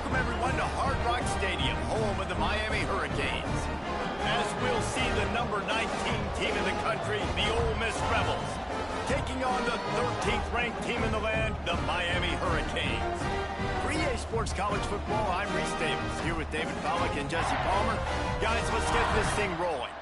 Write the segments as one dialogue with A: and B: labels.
A: Welcome everyone to Hard Rock Stadium, home of the Miami Hurricanes. As we'll see the number 19 team in the country, the Ole Miss Rebels, taking on the 13th ranked team in the land, the Miami Hurricanes. For EA Sports College Football, I'm Reese Davis, here with David Pollack and Jesse Palmer. Guys, let's get this thing rolling.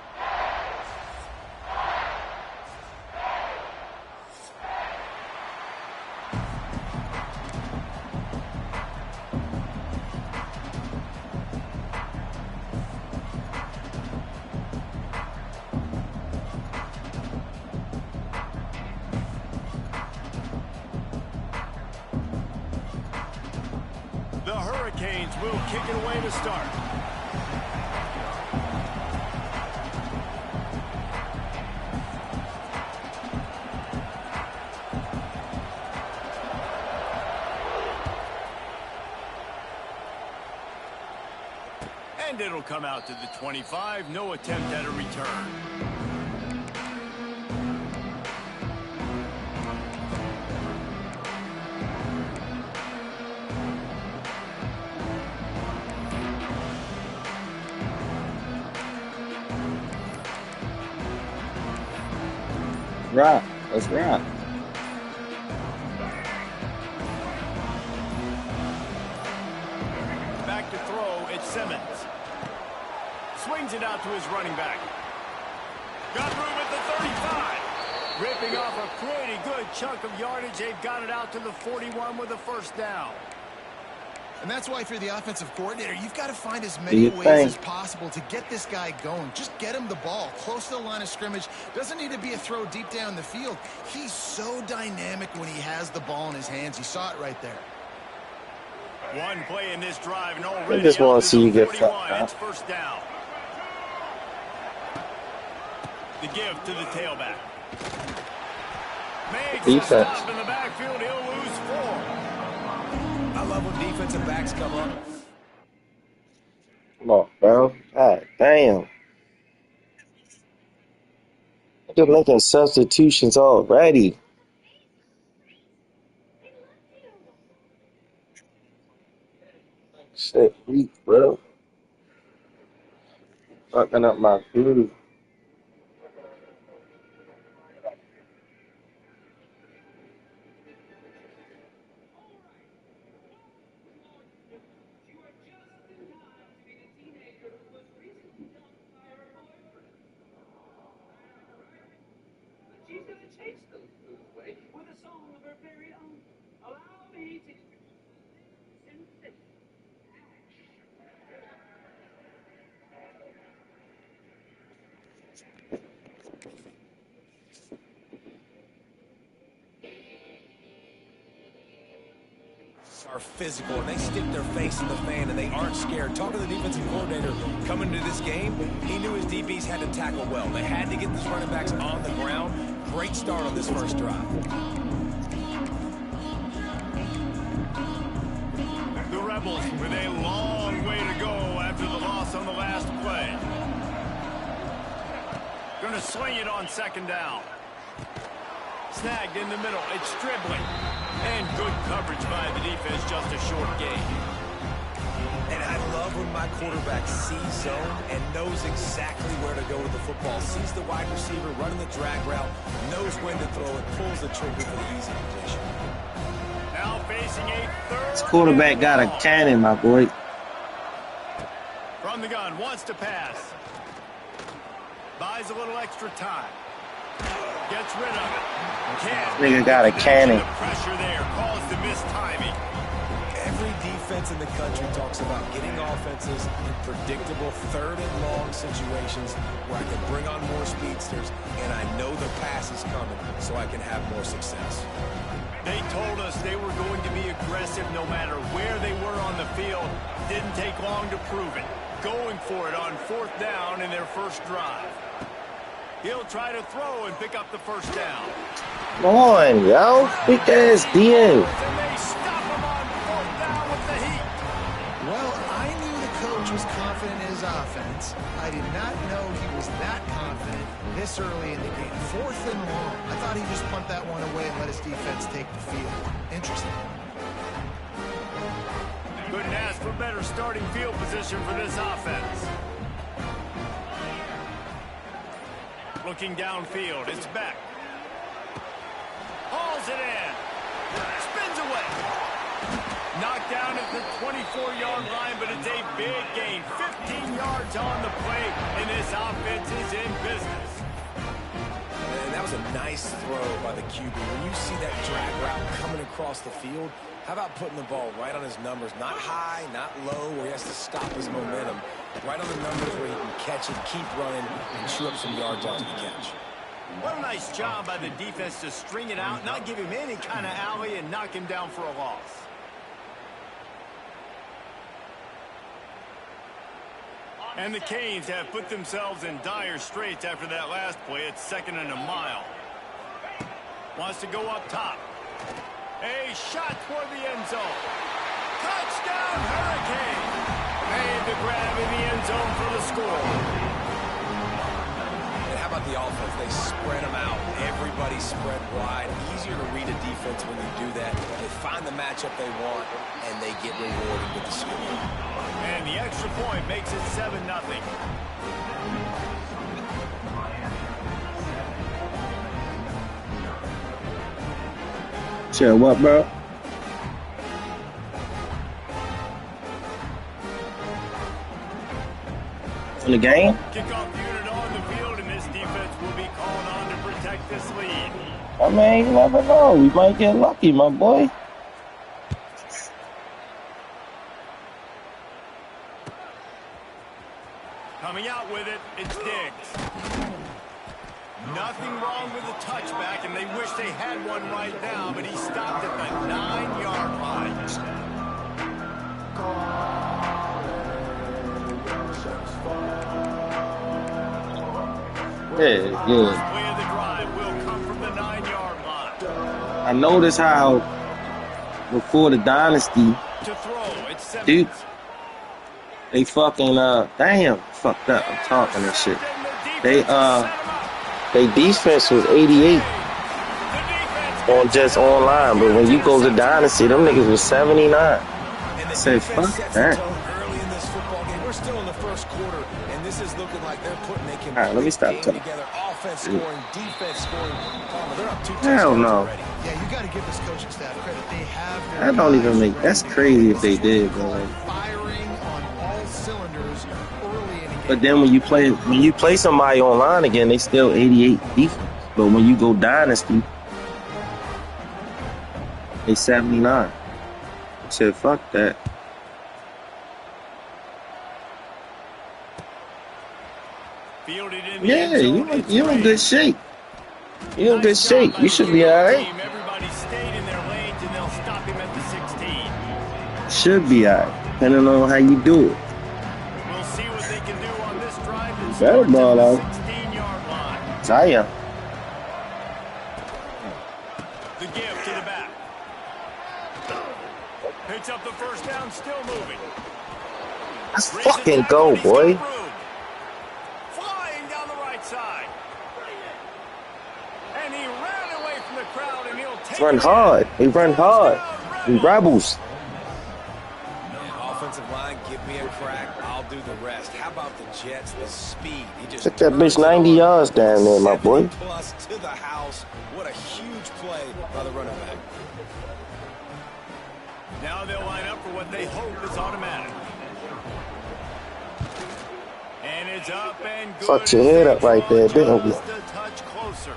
A: The Hurricanes will kick it away to start. And it'll come out to the 25. No attempt at a return.
B: Right, that's right.
A: Back to throw, it's Simmons. Swings it out to his running back. Got room at the 35. Ripping off a pretty good chunk of yardage. They've got it out to the 41 with a first down.
C: And that's why if you're the offensive coordinator, you've got to find as many ways as possible to get this guy going. Just get him the ball close to the line of scrimmage. Doesn't need to be a throw deep down the field. He's so dynamic when he has the ball in his hands. You saw it right there.
A: One play in this drive and already
B: I just want to see you get fucked
A: It's first down. The give to the tailback. Makes a stop in the backfield. He'll lose 4. I love when defensive backs come up.
B: Come on, bro. God damn. They're making substitutions already. Shit, weak, bro. Fucking up my food.
D: Are physical and they stick their face in the fan and they aren't scared. Talk to the defensive coordinator coming to this game. He knew his DBs had to tackle well. They had to get these running backs on the ground. Great start on this first drive.
A: The Rebels with a long way to go after the loss on the last play. Gonna swing it on second down. Snagged in the middle. It's dribbling. And good coverage by the defense, just a short gain.
D: And I love when my quarterback sees zone and knows exactly where to go with the football. Sees the wide receiver running the drag route, knows when to throw it, pulls the trigger for the easy completion.
A: Now facing a third.
B: This quarterback got a cannon, my boy.
A: From the gun, wants to pass. Buys a little extra time. Gets rid of it.
B: Nigga got a cannon.
A: The pressure there caused the mistiming.
D: Every defense in the country talks about getting offenses in predictable third and long situations where I can bring on more speedsters and I know the pass is coming so I can have more success.
A: They told us they were going to be aggressive no matter where they were on the field. Didn't take long to prove it. Going for it on fourth down in their first drive. He'll try to throw and pick up the first down.
B: Come on, yo. Big ass DN.
A: And they stop him on fourth down with the heat.
C: Well, I knew the coach was confident in his offense. I did not know he was that confident this early in the game. Fourth and long. I thought he'd just punt that one away and let his defense take the field. Interesting.
A: The Couldn't ask for better starting field position for this offense. Looking downfield, it's Beck. Hauls it in. Spins away. Knocked down at the 24-yard line, but it's a big gain. 15 yards on the play, and this offense is in business.
D: And that was a nice throw by the QB. When you see that drag route coming across the field, how about putting the ball right on his numbers? Not high, not low, where he has to stop his momentum. Right on the numbers where he can catch it, keep running, and chew up some yards after the catch.
A: What a nice job by the defense to string it out, not give him any kind of alley, and knock him down for a loss. And the Canes have put themselves in dire straits after that last play. It's 2nd and a mile. Wants to go up top. A shot toward the end zone. Touchdown, Hurricane! Made the grab in the end zone for the score.
D: And how about the offense? They spread them out. Everybody spread wide. Easier to read a defense when you do that. They find the matchup they want, and they get rewarded with the score.
A: And the extra point makes it 7-0.
B: Sure, what, bro? In the game?
A: Kickoff unit on the field, and this defense will be called on to protect this lead.
B: I mean, you never know. We might get lucky, my boy.
A: Coming out with it, it's Diggs. Nothing wrong with the touchback, and they wish they had one right now, but he stopped at the 9-yard line.
B: Yeah, good.
A: Play of the drive will come from the 9-yard line.
B: I noticed how before the dynasty,
A: To throw, it's 7.
B: dude, they fucking damn fucked up. I'm talking and shit. They defense was 88 on just online, but when you go to dynasty, them niggas was 79. I said, fuck that.
D: Early in this football game, we're still in the first quarter, and this is looking like they're putting a
B: All right, let me stop talking.
D: together. Offense scoring, defense scoring. Palmer, they're up 2
B: Hell
D: touchdowns
B: no.
D: already.
C: Yeah, you got to give this coaching staff credit. They have their
B: That don't even
C: guys
B: make. That's crazy if they did, bro.
C: firing on all cylinders early in the game.
B: But then when you play somebody online again, they still 88 defense. But when you go dynasty, they 79. I said, fuck that.
A: Fielded in the
B: Yeah,
A: end zone,
B: you in good shape. You in good
A: Nice job
B: shape.
A: by
B: You
A: the
B: should be
A: Eagle
B: all right.
A: team. Everybody stayed in their lanes, and they'll stop him at the 16.
B: Should be all right, depending on how you do it.
A: We'll see what they can do on this drive. That
B: Better
A: starts
B: ball
A: at
B: out.
A: the 16-yard line.
B: Zion.
A: The give to the back. Picks up the first down, still moving.
B: Let's
A: Brings it
B: fucking
A: back,
B: go,
A: but he's got
B: boy.
A: room. Flying down the right side. And he ran away from the crowd, and he'll take
B: Run
A: it
B: hard.
A: in.
B: He run hard. We rebels.
D: Offensive line, give me a crack. I'll do the rest. How about the Jets? The speed. He just
B: Took that bitch
D: turns it
B: 90
D: on.
B: yards down there, my boy.
D: 70 plus to the house. What a huge play by the running back.
A: Now they'll line up for what they hope is automatic. And it's up and good.
B: Fucked your head up right there, didn't we?
A: Just a touch closer.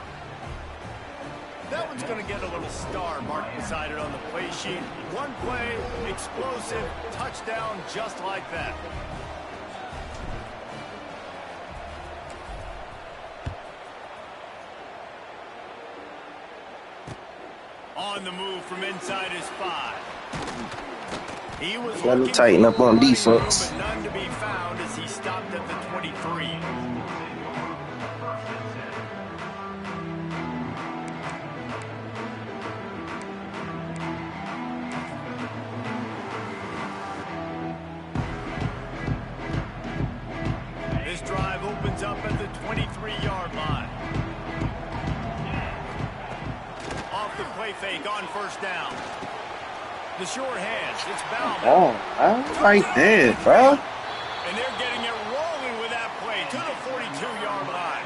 A: That one's going to get a little star marked beside it on the play sheet. One play, explosive, touchdown just like that. On the move from inside his 5. He was
B: Let me
A: looking
B: tighten up
A: for
B: on
A: running room,
B: defense.
A: but none to be found as he stopped at the 23. This drive opens up at the 23-yard line. Off the play fake on first down. The short hands. It's Bauman.
B: Oh, I'm right there, bro.
A: And they're getting it rolling with that play to the 42-yard line.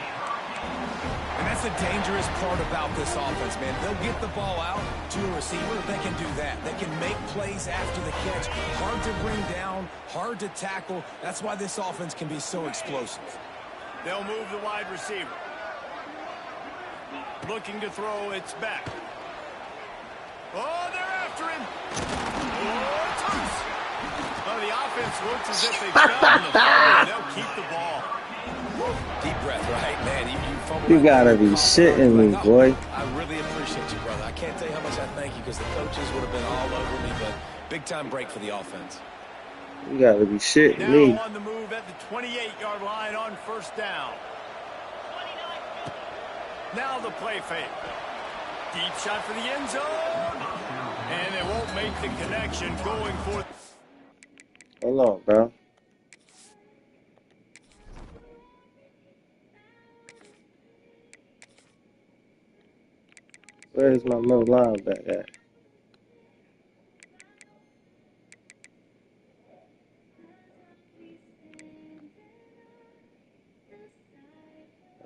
D: And that's the dangerous part about this offense, man. They'll get the ball out to a receiver. They can do that. They can make plays after the catch. Hard to bring down, hard to tackle. That's why this offense can be so explosive.
A: They'll move the wide receiver. Looking to throw, it's back. Oh, they're after him. Oh, toss. Well, the offense looks as if they fell in the fumble. They'll keep the ball.
D: Deep breath, right? Man, you fumbled.
B: You gotta be shitting me, boy.
D: I really appreciate you, brother. I can't tell you how much I thank you because the coaches would have been all over me, but big-time break for the offense.
B: You gotta be shitting
A: now
B: me.
A: On the move at the 28-yard line on first down. Now the play fake. Deep shot for the end zone. And they won't make the connection going for...
B: Hold on, bro. Where's my middle linebacker at?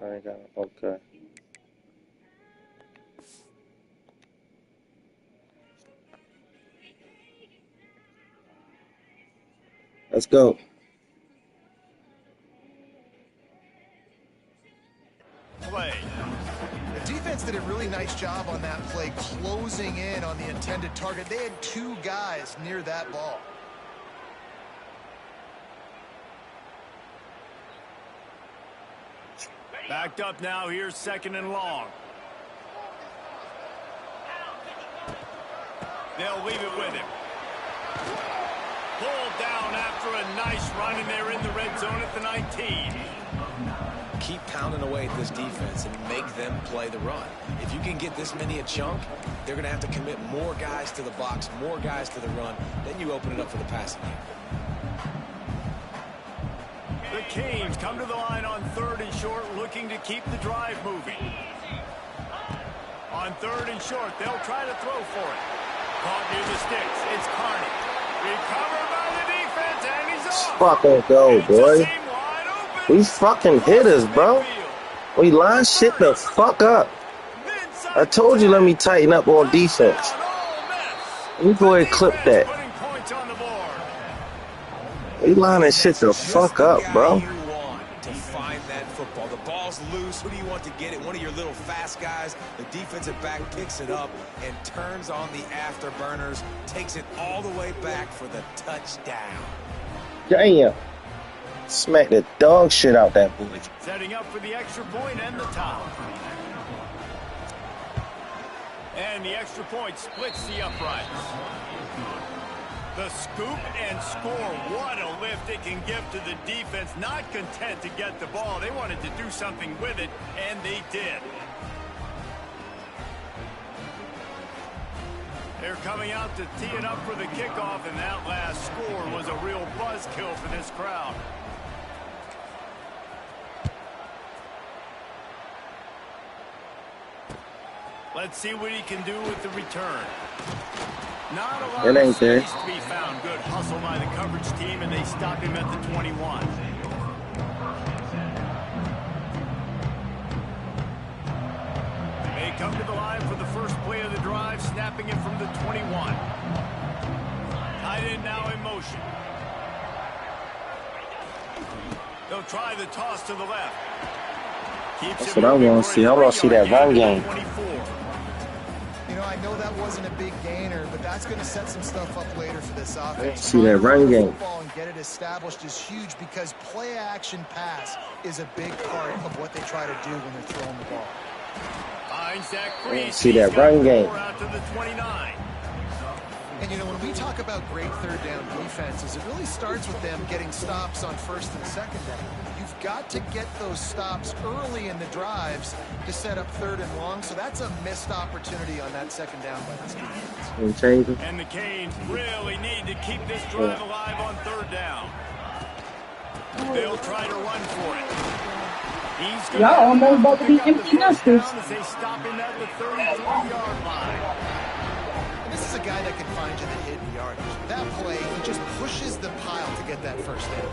B: I got it. Okay. Let's go.
A: Play.
C: The defense did a really nice job on that play, closing in on the intended target. They had two guys near that ball.
A: Backed up now. Here's second and long. They'll leave it with him. Pulled down after a nice run, and they're in the red zone at the 19.
D: Keep pounding away at this defense and make them play the run. If you can get this many a chunk, they're going to have to commit more guys to the box, more guys to the run. Then you open it up for the passing game.
A: The Canes come to the line on third and short, looking to keep the drive moving. On third and short, they'll try to throw for it. Caught near the sticks. It's Carney. Recovered by the defense, and he's off.
B: Fucking go, boy. We fucking hitters, bro. We line shit the fuck up. I told you let me tighten up on defense. Let me go ahead and clip that. We lining shit the fuck up, bro.
D: To find that football. The ball's loose. Who do you want to get it? One of your little fast guys. The defensive back picks it up and turns on the afterburners. Takes it all the way back for the touchdown.
B: Damn. Smack the dog shit out that boy.
A: Setting up for the extra point and the top. And the extra point splits the uprights. The scoop and score. What a lift it can give to the defense. Not content to get the ball. They wanted to do something with it, and they did. They're coming out to tee it up for the kickoff, and that last score was a real buzzkill for this crowd. Let's see what he can do with the return. Not a lot of space to be found. Good hustle by the coverage team, and they stop him at the 21. They come to the line for the first play of the drive, snapping it from the 21. Tight end now in motion. They'll try the toss to the left.
B: That's what I want to see. I want to see that run game.
C: You know, I know that wasn't a big gainer, but that's going to set some stuff up later for this offense.
B: See that run game.
C: And get it established is huge because play action pass is a big part of what they try to do when they're throwing the ball.
B: See that run game.
A: Out to the 29.
C: And, you know, when we talk about great third down defenses, it really starts with them getting stops on first and second down. You've got to get those stops early in the drives to set up third and long, so that's a missed opportunity on that second down by this defense.
A: And the Canes really need to keep this drive alive on third down. They'll try to run for it.
E: Y'all almost about to be empty nesters.
A: As they stop him at the 33-yard line.
C: This This is a guy that can find you the hidden yardage. That play, he just pushes the pile to get that first down.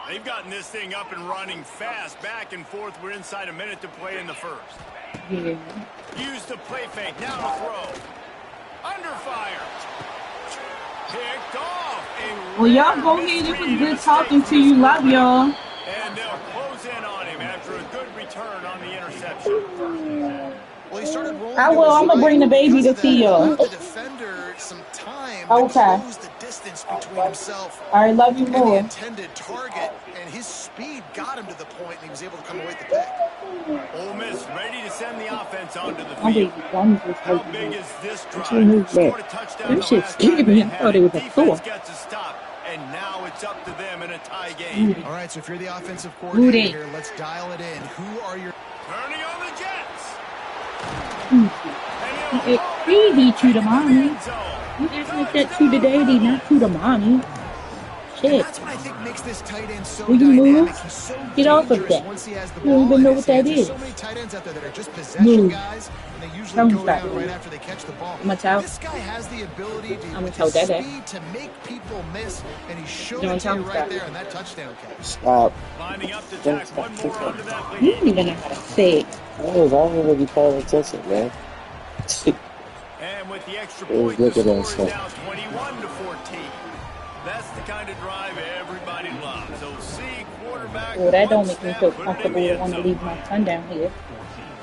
A: They've gotten this thing up and running fast, back and forth. We're inside a minute to play in the first.
E: Yeah.
A: Use the play fake, now to throw. Under fire. Picked off.
E: Well, y'all go ahead. It was good talking to you. Love y'all.
A: And they'll close in on him after a good return on the interception.
C: Well, he started rolling.
E: I will. I'm gonna bring the baby to see y'all.
C: The defender some time
E: Okay.
C: to close the distance between himself
E: All right, love you
C: and the
E: more.
C: intended target, and his speed got him to the point, and he was able to come away with the pick.
A: Ole Miss ready to send the offense onto the
E: My
A: field.
E: baby gums was
A: How
E: hurting
A: big
E: me.
A: is this
E: What
A: drive?
E: you move
A: Scored a
E: back?
A: touchdown
E: Them
A: the
E: shit
A: last
E: scared
A: time
E: me.
A: they
E: I
A: had
E: thought
A: it.
E: it was a
A: Defense
E: store.
A: gets a stop, and now it's up to them in a tie game.
E: Mm.
C: All right, so if you're the offensive
E: Who
C: coordinator
E: they?
C: here, let's dial it in. Who are your...
A: Turning on the Jets.
E: He beat you to mommy. You act like that to the daddy, not to the mommy.
C: And
E: Shit.
C: that's what I think makes this tight end so
E: Will you move?
C: dynamic. He's so
E: Get off of
C: dangerous
E: that.
C: once he has the
E: You don't
C: ball
E: even
C: in
E: know
C: his
E: what that
C: hands. There's
E: is.
C: so many tight ends out there that are just possession
E: Move.
C: guys, and they usually
E: Don't
C: go
E: stop
C: down
E: it.
C: right after they catch the ball.
E: I'ma tell.
C: This guy has the ability to,
E: I'ma
C: with
E: tell
C: his
E: Dada.
C: speed to make people miss, and he showed
E: Don't
C: it to
E: tell
C: you
E: him
C: right
E: stop.
C: there on that touchdown catch.
B: Stop.
A: Lining up to
B: Don't
A: tack
B: stop.
A: one more onto that
E: You
A: lead.
E: don't even know how to say it.
B: I was already paying attention, man.
A: And with the extra
B: He was
A: point, the
B: looking
A: score
B: at
A: is
B: stuff.
A: now 21-14. That's the kind of drive everybody loves. So see quarterback.
E: Well, that don't
A: one
E: make me
A: snap,
E: feel
A: put it in
E: comfortable
A: the
E: to
A: end
E: want to
A: zone.
E: leave my son down here.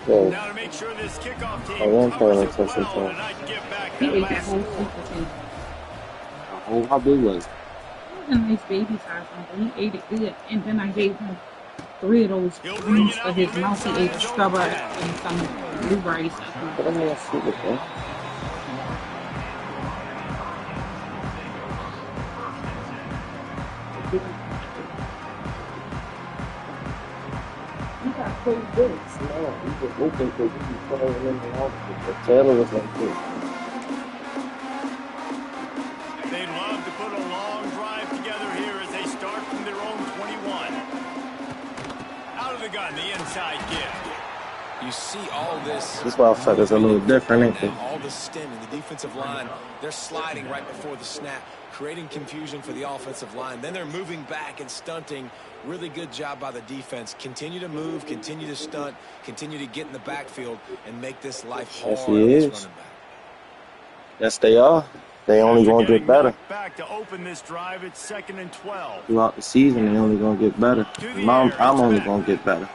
B: Yeah.
A: Now to make sure this kickoff
B: I
A: team
B: am
A: covers
B: paying
A: it
B: attention
A: well
B: to him.
A: tonight and get back
E: He
A: that
E: ate the
A: last
E: whole
A: score.
E: super thing.
B: How big was it?
E: It was a nice baby size one, but he ate it good. And then I gave him 3 of those
A: He'll bring
E: fruits
A: it
E: for
A: out
E: his
A: from
E: mouth. He
A: inside
E: ate
A: his own
E: strawberries
A: 10.
E: and some blueberries.
B: What am I stupid, man?
E: He got cold boots.
B: No, we were open because we were playing in the office. The Taylor was like this.
A: They'd love to put a long drive together here as they start from their own 21. Out of the gun, the inside give.
D: You see all this.
B: This motherfucker's a little different, ain't he?
D: All the stem in the defensive line. They're sliding right before the snap, creating confusion for the offensive line. Then they're moving back and stunting. Really good job by the defense. Continue to move, continue to stunt, continue to get in the backfield, and make this life hard
B: Yes,
D: on
B: he
D: this
B: is.
D: running back.
B: Yes, they are. They only
A: After
B: gonna
A: getting
B: get better.
A: knocked back to open this drive, it's 2nd and 12.
B: Throughout the season, they only gonna get better.
A: To the
B: I'm
A: air,
B: only
A: it's back.
B: gonna get better.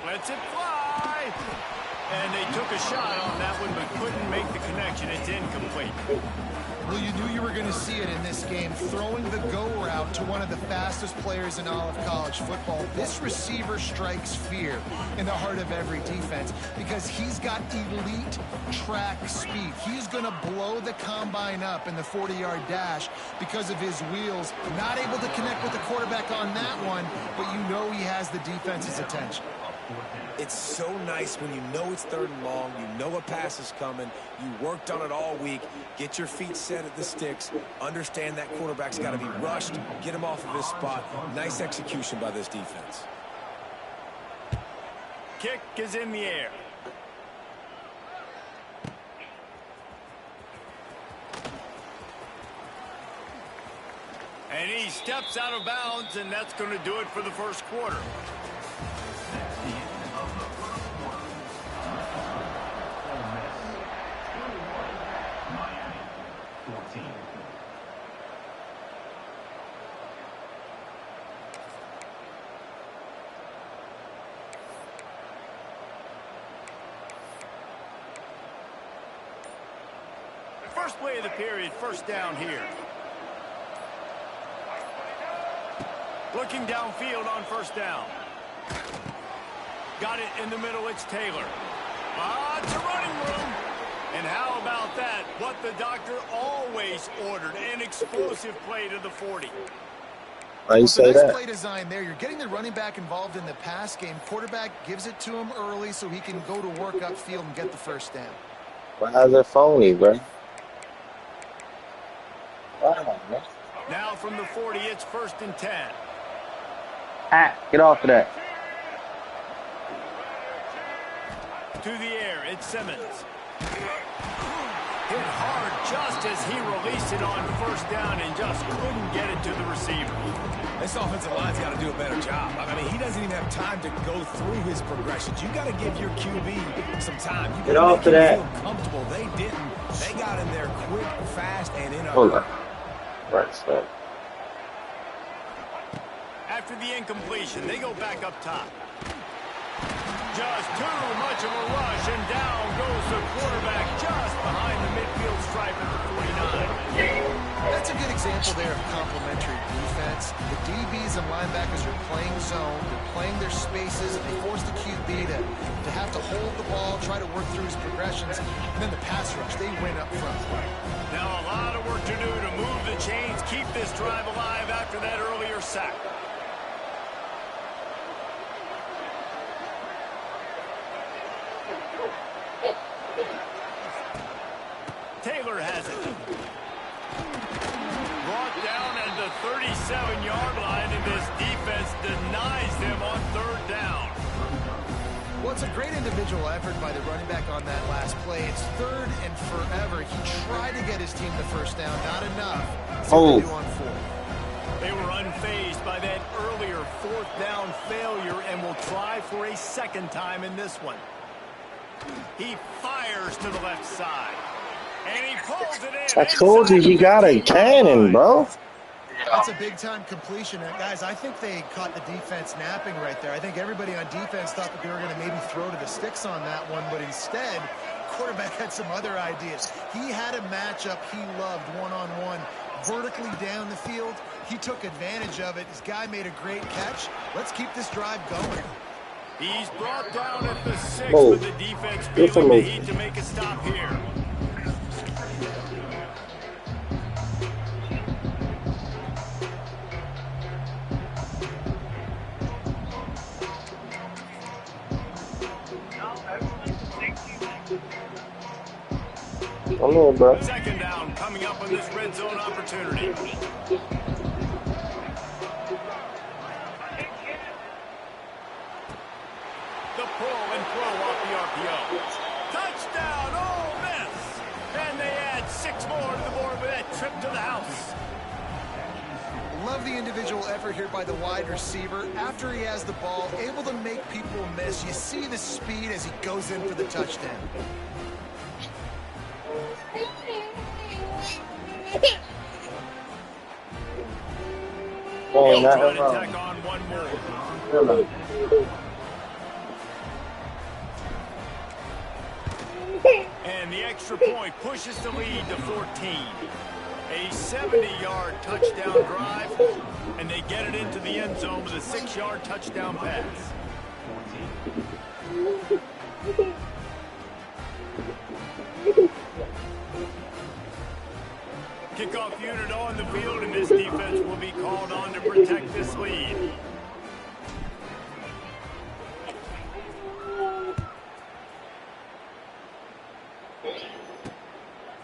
A: Lets it fly. And they took a shot on that one, but couldn't make the connection. It's incomplete.
C: Well, you knew you were going to see it in this game, throwing the go route to one of the fastest players in all of college football. This receiver strikes fear in the heart of every defense because he's got elite track speed. He's going to blow the combine up in the 40-yard dash because of his wheels. Not able to connect with the quarterback on that one, but you know he has the defense's attention.
D: It's so nice when you know it's 3rd and long, you know a pass is coming, you worked on it all week, get your feet set at the sticks, understand that quarterback's got to be rushed, get him off of his spot. Nice execution by this defense.
A: Kick is in the air. And he steps out of bounds, and that's going to do it for the first quarter. First play of the period, first down here. Looking downfield on first down. Got it in the middle, it's Taylor. It's a running room. And how about that? What the doctor always ordered, an explosive play to the 40.
B: Why you say
C: nice
B: that?
C: Play design there. You're getting the running back involved in the pass game. Quarterback gives it to him early so he can go to work upfield and get the first down.
B: Why is it phony, bro? Wow, man.
A: Now from the 40, it's 1st and 10.
B: Get off of that.
A: To the air, it's Simmons. Hit hard just as he released it on first down and just couldn't get it to the receiver.
D: This offensive line's got to do a better job. I mean, he doesn't even have time to go through his progressions. You got to give your QB some time. You
B: Get off of that.
D: Feel comfortable. They didn't. They got in there quick, fast, and in a
B: Hold on. Right side.
A: After the incompletion, they go back up top. Just too much of a rush, and down goes the quarterback just behind the midfield stripe at the 49.
C: That's a good example there of complementary defense. The DBs and linebackers are playing zone. They're playing their spaces, and they force the QB to have to hold the ball, try to work through his progressions, and then the pass rush, they win up front.
A: Now a lot of work to do to move the chains, keep this drive alive after that earlier sack. Taylor has it. Brought down at the 37-yard line, and this defense denies them on third down.
C: Well, it's a great individual effort by the running back on that last play. It's third and forever. He tried to get his team the first down. Not enough. So they do on fourth.
A: They were unfazed by that earlier fourth down failure and will try for a second time in this one. He fires to the left side. And he pulls it in.
B: I told you he got a cannon, bro.
C: That's a big-time completion. And guys, I think they caught the defense napping right there. I think everybody on defense thought that they were going to maybe throw to the sticks on that one, but instead, quarterback had some other ideas. He had a matchup he loved one-on-one, vertically down the field. He took advantage of it. His guy made a great catch. Let's keep this drive going.
A: He's brought down at the 6, but the defense feeling the heat to make a stop here.
B: I know, bro.
A: Second down coming up on this red zone opportunity. The pull and throw off the RPO. Touchdown, Ole Miss! And they add 6 more to the board with that trip to the house.
C: Love the individual effort here by the wide receiver. After he has the ball, able to make people miss. You see the speed as he goes in for the touchdown.
B: Oh,
A: trying to tack on one more. And the extra point pushes the lead to 14. A 70-yard touchdown drive, and they get it into the end zone with a 6-yard touchdown pass. Kickoff unit on the field, and this defense will be called on to protect this lead.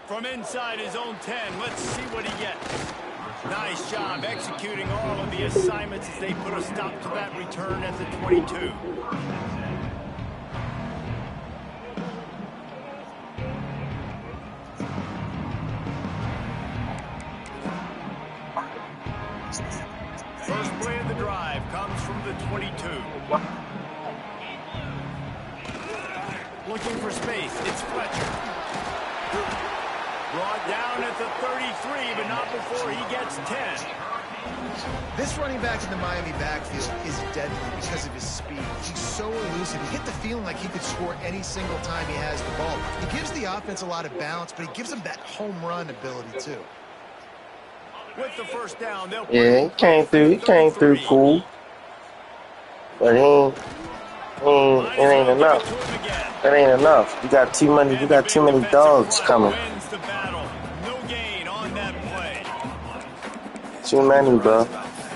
A: From inside his own 10, let's see what he gets. Nice job executing all of the assignments as they put a stop to that return at the 22. First play of the drive comes from the 22. Looking for space, it's Fletcher. Brought down at the 33, but not before he gets 10.
C: This running back in the Miami backfield is deadly because of his speed. He's so elusive. You get the feeling like he could score any single time he has the ball. He gives the offense a lot of balance, but he gives them that home run ability too.
A: With the first down, they'll
B: he came through cool. But it ain't enough. That ain't enough. You got too many dogs coming.
A: No gain on that play.
B: Too many, bro.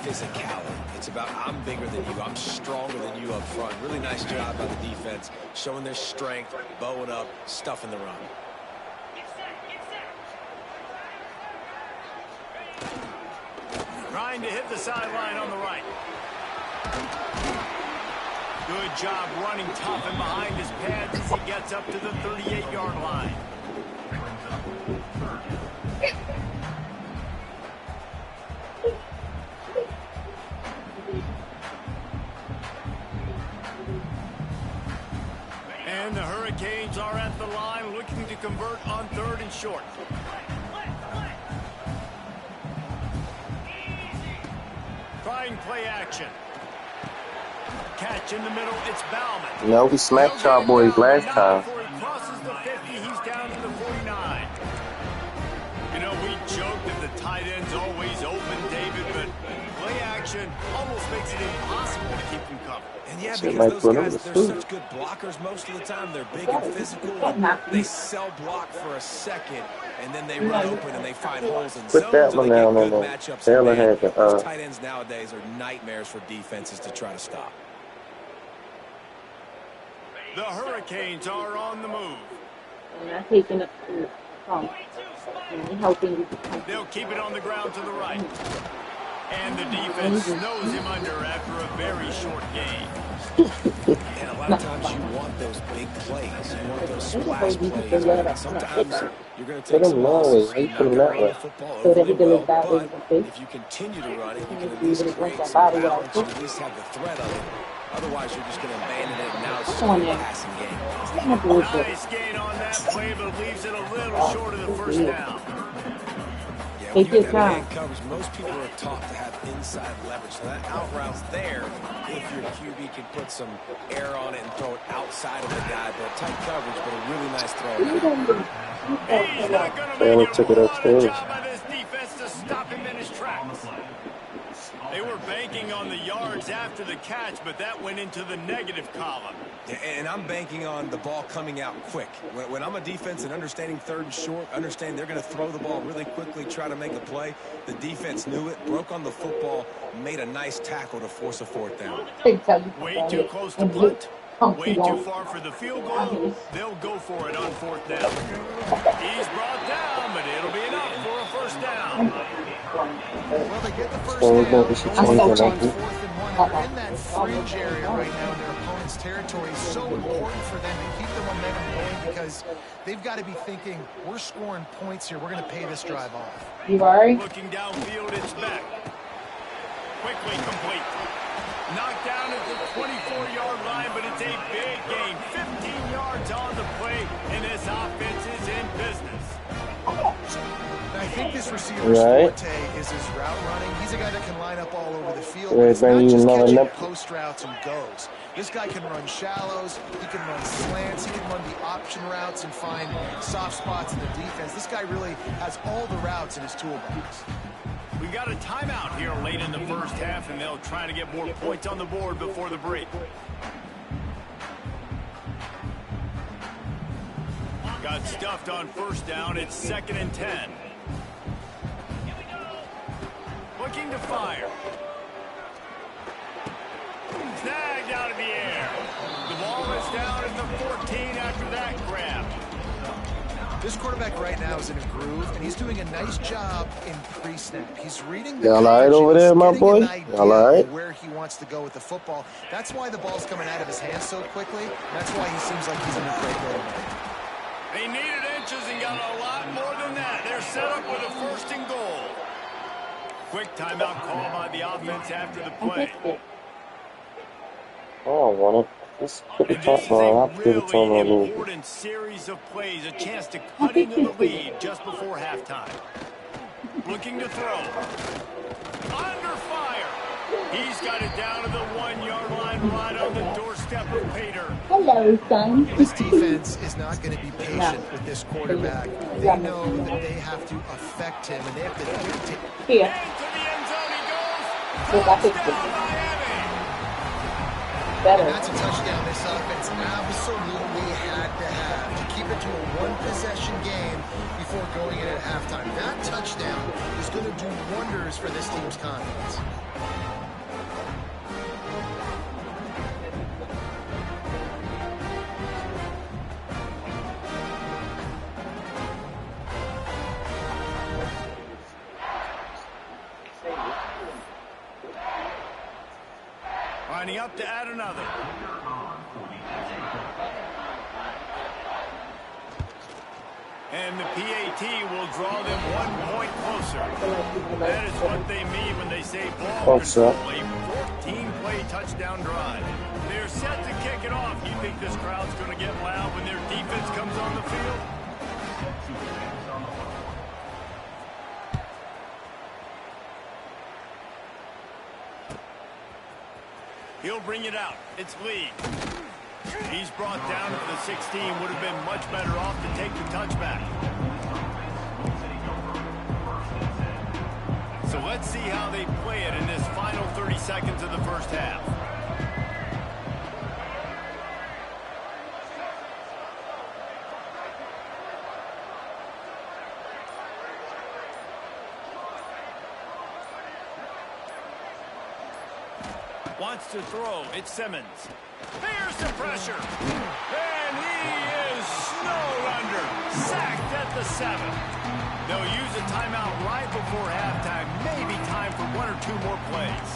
D: Physicality. It's about I'm bigger than you. I'm stronger than you up front. Really nice job by the defense, showing their strength, bowing up, stuffing the run.
A: Trying to hit the sideline on the right. Good job running tough and behind his pads as he gets up to the 38-yard line. And the Hurricanes are at the line looking to convert on 3rd and short. Trying play action. Catch in the middle, it's Bauman.
B: No, we smacked y'all boys last time.
A: Before he crosses the 50, he's down to the 49. You know, we joke that the tight end's always open, David, but play action almost makes it impossible to keep him covered.
D: And yeah, because those guys, they're such good blockers most of the time. They're big and physical, and they sell block for a second, and then they run open and they find holes in zones, and they get good matchups. Those tight ends nowadays are nightmares for defenses to try to stop.
A: The Hurricanes are on the move.
E: And I'm taking it from helping.
A: They'll keep it on the ground to the right. And the defense snows him under after a very short game.
D: And a lot of times you want those big plays. You want those splash plays. And sometimes you're going to take some losses. You're not going to run the football overly well, but if you continue to run it, you can at least create some balance. You at least have the threat of it. Otherwise, you're just going to abandon it, and now it's just a passing game.
A: Nice gain on that play, but leaves it a little short of the first down.
D: Yeah, when you got man coverage, most people are taught to have inside leverage. So that out route's there if your QB can put some air on it and throw it outside of the guy. But tight coverage, but a really nice throw.
A: He's not going to make a job by this defense to stop him in his tracks. They were banking on the yards after the catch, but that went into the negative column.
D: Yeah, and I'm banking on the ball coming out quick. When I'm a defense and understanding 3rd and short, understand they're going to throw the ball really quickly, try to make a play. The defense knew it, broke on the football, made a nice tackle to force a 4th down.
A: Way too close to punt. Way too far for the field goal. They'll go for it on 4th down. He's brought down, but it'll be enough for a 1st down.
C: Well, they get the first down. They're in that fringe area right now in their opponent's territory. It's so important for them to keep the momentum going because they've got to be thinking, we're scoring points here. We're going to pay this drive off.
E: You are?
A: Looking downfield, it's back. Quickly complete. Knocked down at the 24-yard line, but it's a big gain. 15 yards on the play, and this offense is in business.
C: I think this receiver's forte is his route running. He's a guy that can line up all over the field. It's not just catching post routes and goes. This guy can run shallows. He can run slants. He can run the option routes and find soft spots in the defense. This guy really has all the routes in his toolbox.
A: We've got a timeout here late in the first half, and they'll try to get more points on the board before the break. Got stuffed on 1st down. It's 2nd and 10. Looking to fire. Snagged out of the air. The ball is down at the 14 after that grab.
C: This quarterback right now is in a groove, and he's doing a nice job in pre-snap. He's reading the
B: y'all all right over there, my boy? Y'all all right?
C: Where he wants to go with the football. That's why the ball's coming out of his hands so quickly. That's why he seems like he's in a great role.
A: They needed inches and got a lot more than that. They're set up with a 1st and goal. Quick timeout call by the offense after the play.
B: Oh, I want it. Let's put the top on. I'll put it on a little bit.
A: Important series of plays, a chance to cut into the lead just before halftime. Looking to throw. Under fire. He's got it down to the 1-yard line, right on the doorstep of Pater.
E: Hello, son.
C: This defense is not going to be patient with this quarterback. They know that they have to affect him, and they have to dictate.
E: Here.
A: Into the end zone he goes.
E: Look, I think
A: Touchdown, Miami.
E: better.
C: And that's a touchdown this offense absolutely had to have to keep it to a one-possession game before going in at halftime. That touchdown is going to do wonders for this team's confidence.
A: up to add another. And the PAT will draw them 1 point closer. That is what they mean when they say ball control, a 14-play touchdown drive. They're set to kick it off. You think this crowd's going to get loud when their defense comes on the field? He'll bring it out. It's Lee. He's brought down to the 16. Would have been much better off to take the touchback. So let's see how they play it in this final 30 seconds of the first half. Wants to throw. It's Simmons. Here's the pressure. And he is snowed under. Sacked at the 7. They'll use a timeout right before halftime. Maybe time for 1 or 2 more plays.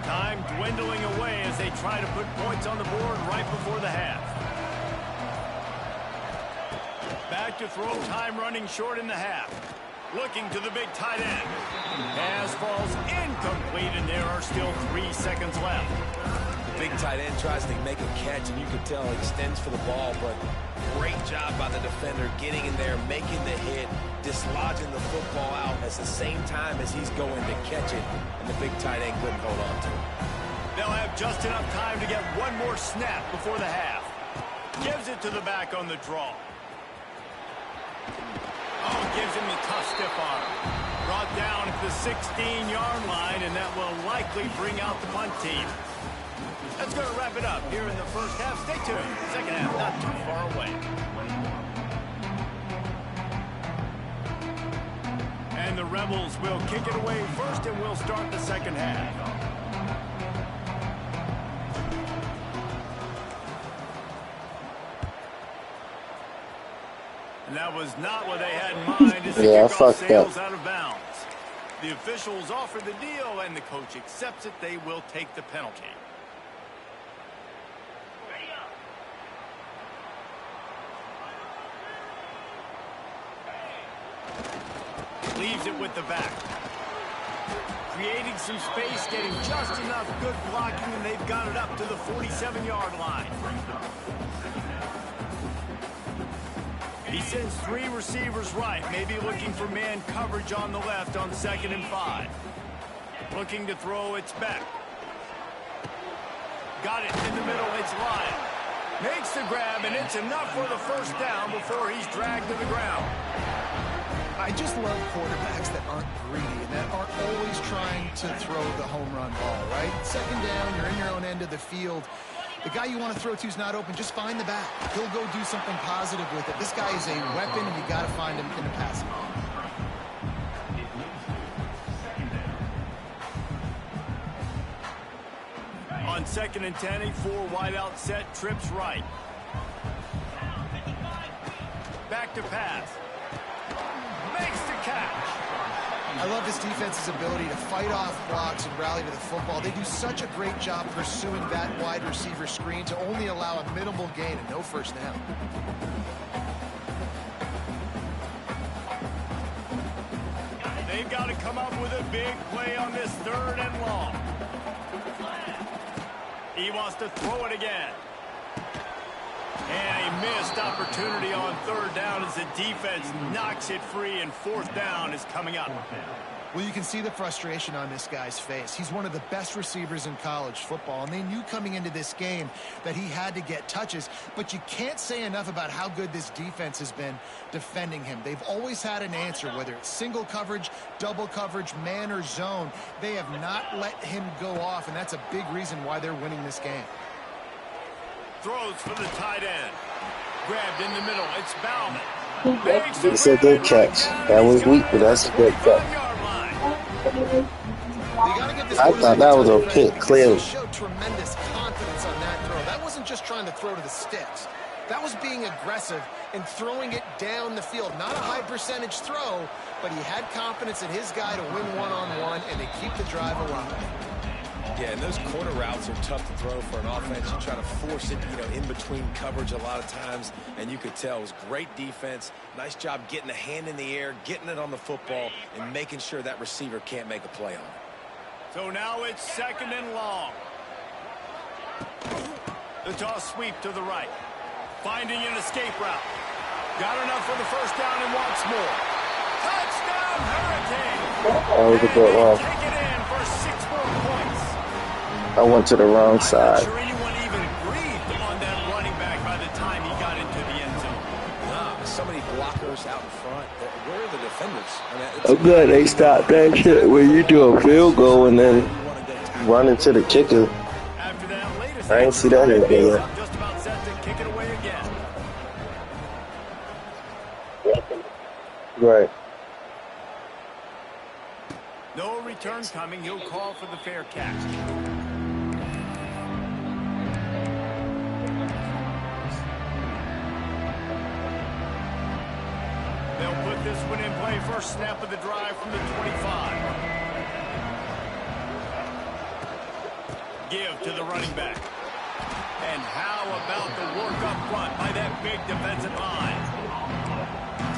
A: Time dwindling away as they try to put points on the board right before the half. Back to throw, time running short in the half. Looking to the big tight end. Pass falls incomplete, and there are still 3 seconds left.
D: The big tight end tries to make a catch, and you can tell he extends for the ball, but great job by the defender getting in there, making the hit, dislodging the football out at the same time as he's going to catch it, and the big tight end couldn't hold on to it.
A: They'll have just enough time to get 1 more snap before the half. Gives it to the back on the draw. Oh, gives him the tough stiff arm. Brought down at the 16-yard line, and that will likely bring out the punt team. That's going to wrap it up here in the first half. Stay tuned. Second half not too far away. And the Rebels will kick it away first, and we'll start the second half. And that was not what they had in mind as the kickoff sails out of bounds. The officials offer the deal, and the coach accepts it. They will take the penalty. Leaves it with the back. Creating some space, getting just enough good blocking, and they've got it up to the 47-yard line. He sends 3 receivers right, maybe looking for man coverage on the left on 2nd and 5. Looking to throw, it's Beck. Got it in the middle, it's Lyon. Makes the grab, and it's enough for the first down before he's dragged to the ground.
C: I just love quarterbacks that aren't greedy and that aren't always trying to throw the home run ball, right? 2nd down, you're in your own end of the field. The guy you want to throw to is not open. Just find the back. He'll go do something positive with it. This guy is a weapon, and you got to find him in the passing game.
A: On 2nd and 10, a 4 wide out set, trips right. Back to pass. Makes the catch.
C: I love this defense's ability to fight off blocks and rally to the football. They do such a great job pursuing that wide receiver screen to only allow a minimal gain and no first down.
A: They've got to come up with a big play on this 3rd and long. He wants to throw it again. And a missed opportunity on 3rd down as the defense knocks it free, and 4th down is coming up.
C: Well, you can see the frustration on this guy's face. He's one of the best receivers in college football, and they knew coming into this game that he had to get touches, but you can't say enough about how good this defense has been defending him. They've always had an answer, whether it's single coverage, double coverage, man or zone. They have not let him go off, and that's a big reason why they're winning this game.
A: Throws for the tight end. Grabbed in the middle. It's Bauman.
B: It's a good catch. That was weak, but that's a good catch. I thought that was a pick, clearly.
C: Showed tremendous confidence on that throw. That wasn't just trying to throw to the sticks. That was being aggressive and throwing it down the field. Not a high percentage throw, but he had confidence in his guy to win one-on-one and to keep the drive alive.
D: Yeah, and those corner routes are tough to throw for an offense. You try to force it, in between coverage a lot of times, and you could tell it was great defense. Nice job getting the hand in the air, getting it on the football, and making sure that receiver can't make a play on it.
A: So now it's 2nd and long. The toss sweep to the right. Finding an escape route. Got enough for the first down and wants more. Touchdown, Hurricane!
B: That was a good one.
A: Take it in for 6 more points.
B: I went to the wrong side.
A: I'm not sure anyone even breathed on that running back by the time he got into the end zone.
D: Nah, so many blockers out in front. Where are the defenders?
B: I'm glad they stopped that shit when you do a field goal and then run into the kicker.
A: After that latest,
B: I ain't see that again.
A: I'm just about set to kick it away again.
B: Right.
A: No return coming. He'll call for the fair catch. They'll put this one in play. First snap of the drive from the 25. Give to the running back. And how about the work up front by that big defensive line?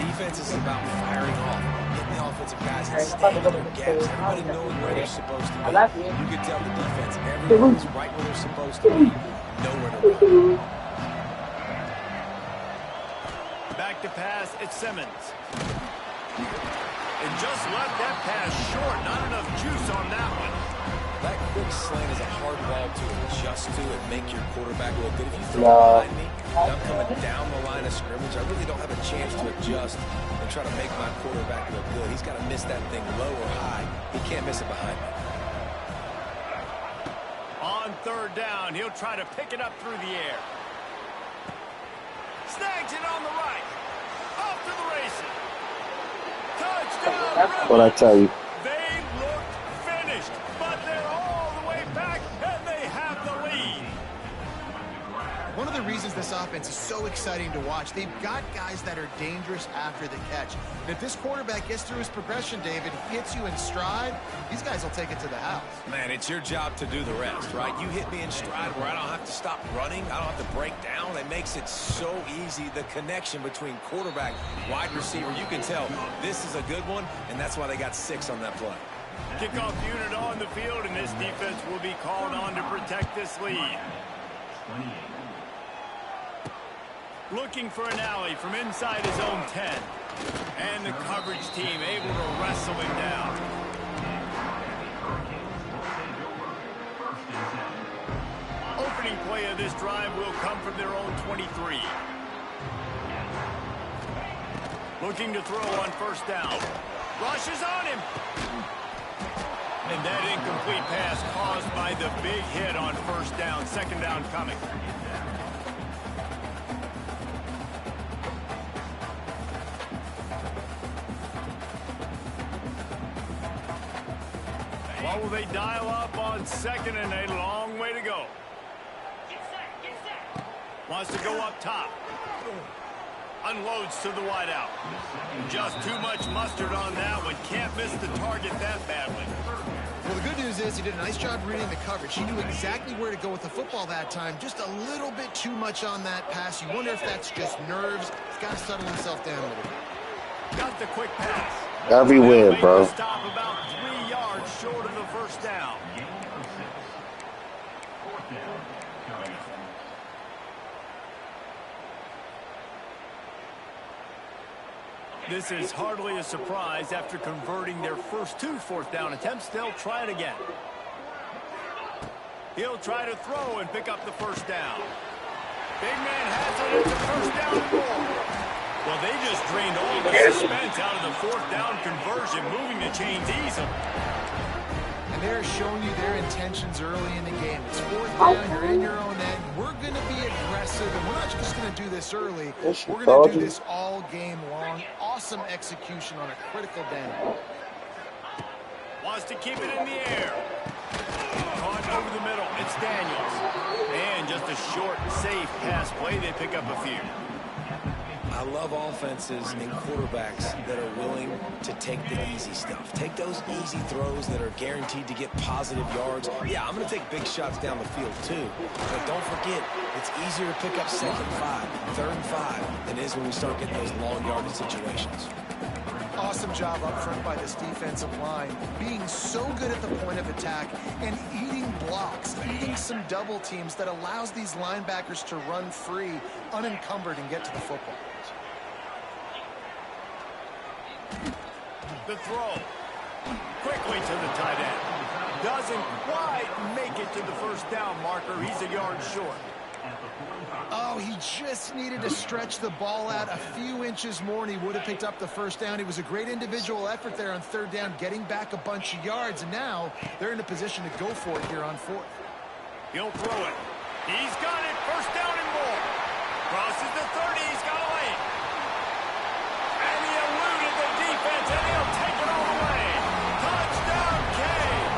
D: Defense is about firing off, getting the offensive guys and staying in their gaps, everybody knowing where they're supposed to be. You can tell the defense, everyone's right where they're supposed to be, nowhere to run.
A: Back to pass, it's Simmons. And just left that pass short. Not enough juice on that one.
D: That quick slant is a hard ball to adjust to and make your quarterback look good. If you throw it behind me, and I'm coming down the line of scrimmage, I really don't have a chance to adjust and try to make my quarterback look good. He's got to miss that thing low or high. He can't miss it behind me.
A: On 3rd down, he'll try to pick it up through the air. Snags it on the right. Off to the races. Touchdown.
B: That's what I tell you.
A: They looked finished, but they're all the way back, and they have the lead.
C: One of the reasons this offense is so exciting to watch, they've got guys that are dangerous after the catch. And if this quarterback gets through his progression, David, hits you in stride, these guys will take it to the house.
D: Man, it's your job to do the rest, right? You hit me in stride where I don't have to stop running. I don't have to break down. It makes it so easy. The connection between quarterback, wide receiver, you can tell this is a good one, and that's why they got 6 on that play.
A: Kickoff unit on the field, and this defense will be called on to protect this lead. Looking for an alley from inside his own 10. And the coverage team able to wrestle him down. Opening play of this drive will come from their own 23. Looking to throw on 1st down. Rushes on him. And that incomplete pass caused by the big hit on 1st down. 2nd down coming. What will they dial up on 2nd and a long way to go? Wants to go up top. Unloads to the wideout. Just too much mustard on that one. Can't miss the target that badly.
C: Well, the good news is he did a nice job reading the coverage. He knew exactly where to go with the football that time. Just a little bit too much on that pass. You wonder if that's just nerves. He's got to settle himself down a little bit.
A: Got the quick pass.
B: Everywhere, bro.
A: Stop about 3 yards short of the 1st down. This is hardly a surprise. After converting their first 2 4th down attempts, they'll try it again. He'll try to throw and pick up the 1st down. Big man has it. It's a 1st down and more. Well, they just drained all the suspense out of the 4th down conversion, moving the chains easily.
C: And they're showing you their intentions early in the game. It's 4th down, you're in your own end. We're going to be aggressive, and we're not just going to do this early. We're going to do this all game long. Awesome execution on a critical down.
A: Wants to keep it in the air. Caught over the middle. It's Daniels. And just a short, safe pass play. They pick up a few.
D: I love offenses and quarterbacks that are willing to take the easy stuff. Take those easy throws that are guaranteed to get positive yards. Yeah, I'm going to take big shots down the field too. But don't forget, it's easier to pick up 2nd and 5, 3rd and 5 than it is when we start getting those long yardage situations.
C: Awesome job up front by this defensive line, being so good at the point of attack and eating blocks, eating some double teams that allows these linebackers to run free, unencumbered, and get to the football.
A: The throw. Quickly to the tight end. Doesn't quite make it to the first down marker. He's a yard short.
C: Oh, he just needed to stretch the ball out a few inches more, and he would have picked up the first down. It was a great individual effort there on 3rd down, getting back a bunch of yards, and now they're in a position to go for it here on 4th.
A: He'll throw it. He's got it. First down and more. Crosses the 30. He's got a lane. And he eluded the defense, and he'll take it all the way. Touchdown, Kane.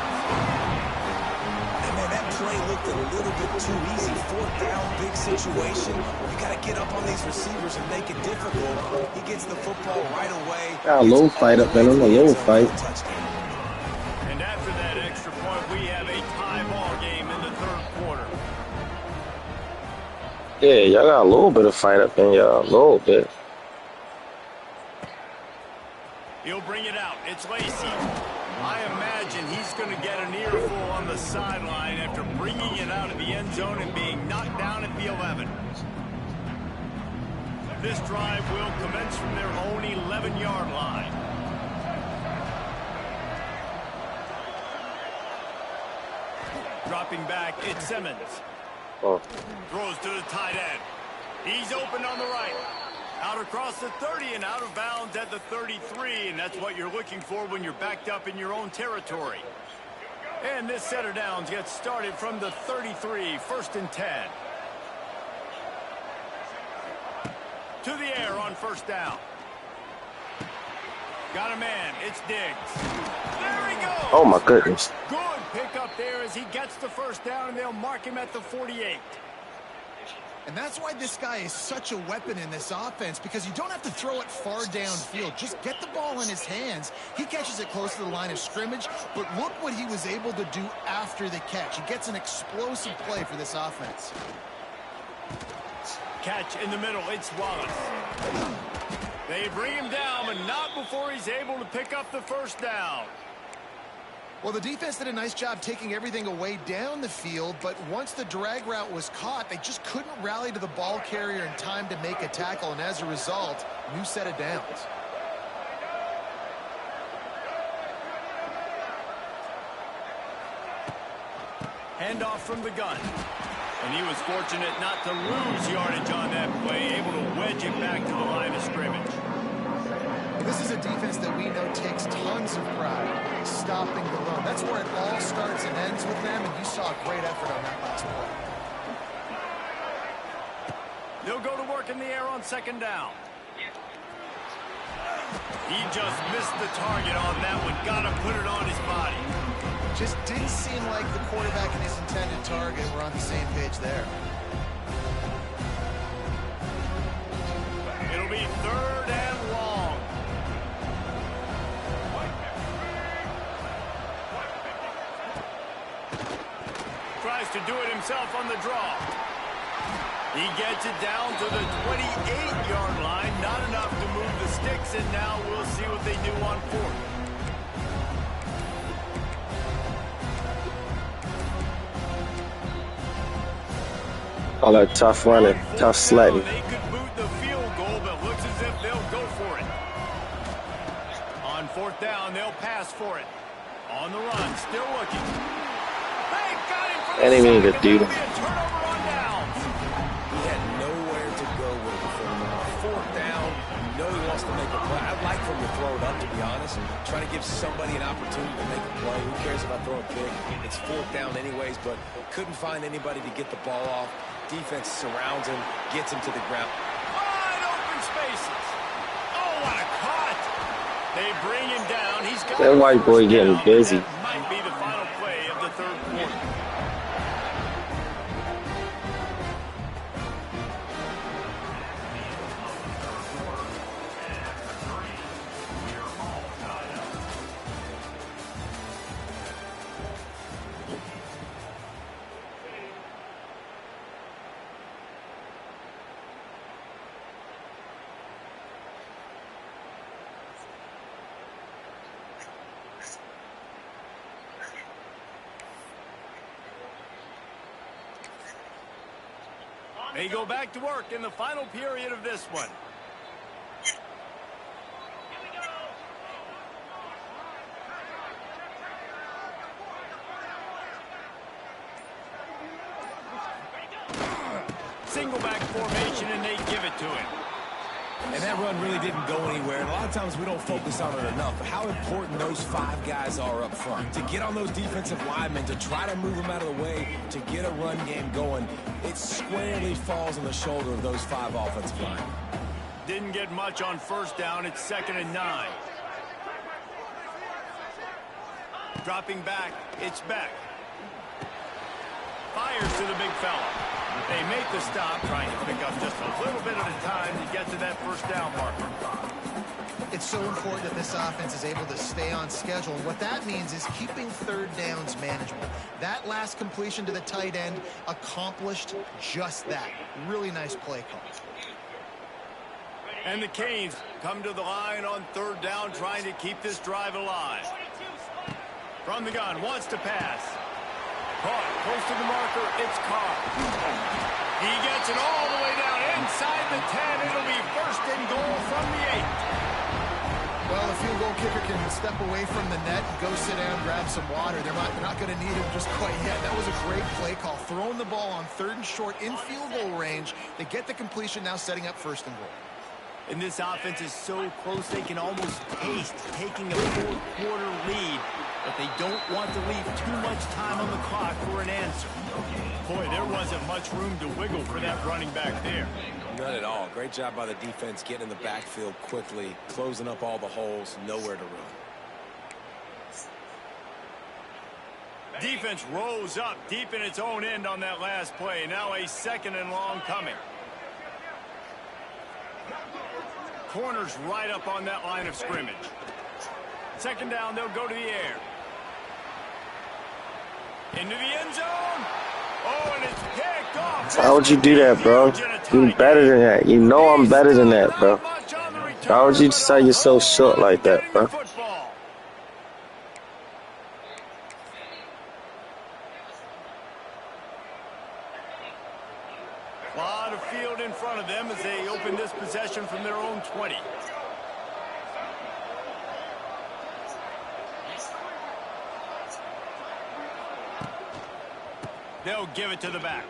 D: And man, that play looked a little bit too easy. 4th down, big situation. You got to get up on these receivers and make it difficult. He gets the football right away.
B: Got a low fight up there. A low fight.
A: And after that extra point, we have a tie ball game in the 3rd quarter.
B: Yeah, y'all got a little bit of fight up in y'all. A little bit.
A: He'll bring it out. It's Lacy. I imagine he's going to get an earful on the sideline after bringing it out of the end zone and being knocked down at the 11. This drive will commence from their own 11-yard line. Dropping back, it's Simmons.
B: Oh.
A: Throws to the tight end. He's open on the right. Out across the 30 and out of bounds at the 33, and that's what you're looking for when you're backed up in your own territory. And this set of downs gets started from the 33, 1st and 10. To the air on 1st down. Got a man, it's Diggs. There he goes!
B: Oh my goodness.
A: Good pickup there as he gets the 1st down, and they'll mark him at the 48.
C: And that's why this guy is such a weapon in this offense, because you don't have to throw it far downfield. Just get the ball in his hands. He catches it close to the line of scrimmage, but look what he was able to do after the catch. He gets an explosive play for this offense.
A: Catch in the middle, it's Wallace. They bring him down, but not before he's able to pick up the 1st down.
C: Well, the defense did a nice job taking everything away down the field, but once the drag route was caught, they just couldn't rally to the ball carrier in time to make a tackle, and as a result, new set of downs.
A: Handoff from the gun. And he was fortunate not to lose yardage on that play, able to wedge it back to the line of scrimmage.
C: This is a defense that we know takes tons of pride stopping the run. That's where it all starts and ends with them, and you saw a great effort on that last play.
A: They'll go to work in the air on 2nd down. He just missed the target on that one. Got to put it on his body.
C: Just didn't seem like the quarterback and his intended target were on the same page there.
A: It'll be 3rd and long. Tries to do it himself on the draw. He gets it down to the 28-yard line. Not enough to move the sticks, and now we'll see what they do on 4th.
B: All that tough running, tough sledding.
A: They could boot the field goal, but looks as if they'll go for it. On 4th down, they'll pass for it. On the run, still looking. They've got him for the
B: That ain't even a good dude.
A: Be a turnover on downs.
D: He had nowhere to go with it from 4th down. You know he wants to make a play. I'd like for him to throw it up, to be honest. Try to give somebody an opportunity to make a play. Who cares if I throw it big? It's 4th down anyways, but couldn't find anybody to get the ball off. Defense surrounds him, gets him to the ground.
A: Wide open spaces. Oh, what a cut. They bring him down. He's got
B: That white boy getting busy.
A: That might be the final play of the 3rd quarter. They go back to work in the final period of this one. Single back formation, and they give it to him.
D: And that run really didn't go anywhere. And a lot of times we don't focus on it enough. But how important those 5 guys are up front. To get on those defensive linemen, to try to move them out of the way, to get a run game going, it squarely falls on the shoulder of those 5 offensive linemen.
A: Didn't get much on first down. It's 2nd and 9. Dropping back. It's Beck. Fires to the big fella. They make the stop, trying to pick up just a little bit at a time to get to that first down marker.
C: It's so important that this offense is able to stay on schedule. And what that means is keeping 3rd downs manageable. That last completion to the tight end accomplished just that. Really nice play call.
A: And the Canes come to the line on 3rd down, trying to keep this drive alive. From the gun, wants to pass. Caught, close to the marker, it's Carr. He gets it all the way down inside the 10. It'll be 1st and goal from the 8.
C: Well, the field goal kicker can step away from the net, go sit down, grab some water. They're not going to need him just quite yet. That was a great play call. Throwing the ball on 3rd and short in field goal range. They get the completion, now setting up 1st and goal.
A: And this offense is so close they can almost taste taking a 4th quarter lead, but they don't want to leave too much time on the clock for an answer. Boy, there wasn't much room to wiggle for that running back there.
D: None at all. Great job by the defense getting in the backfield quickly, closing up all the holes, nowhere to run.
A: Defense rose up deep in its own end on that last play. Now a 2nd and long coming. Corners right up on that line of scrimmage. 2nd down, they'll go to the air. Into the end zone. Oh, and it's picked off.
B: Why would you do that, bro? You better than that. You know I'm better than that, bro. Why would you sell yourself short like that, bro?
A: A lot of field in front of them as they open this possession from their own 20. They'll give it to the back.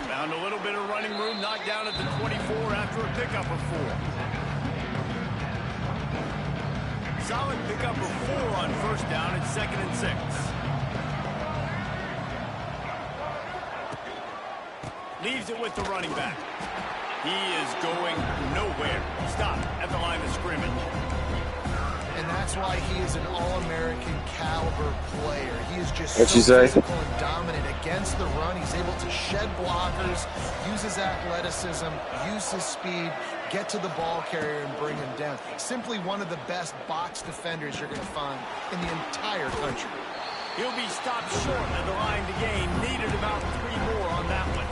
A: Found a little bit of running room, knocked down at the 24 after a pickup of 4. Solid pickup of 4 on 1st down. It's 2nd and 6. Leaves it with the running back. He is going nowhere. Stop at the line of scrimmage.
C: And that's why he is an All-American caliber player. He is just
B: so
C: physical and dominant against the run. He's able to shed blockers, use his athleticism, use his speed, get to the ball carrier and bring him down. Simply one of the best box defenders you're going to find in the entire country.
A: He'll be stopped short of the line to gain. Needed about 3 more on that one.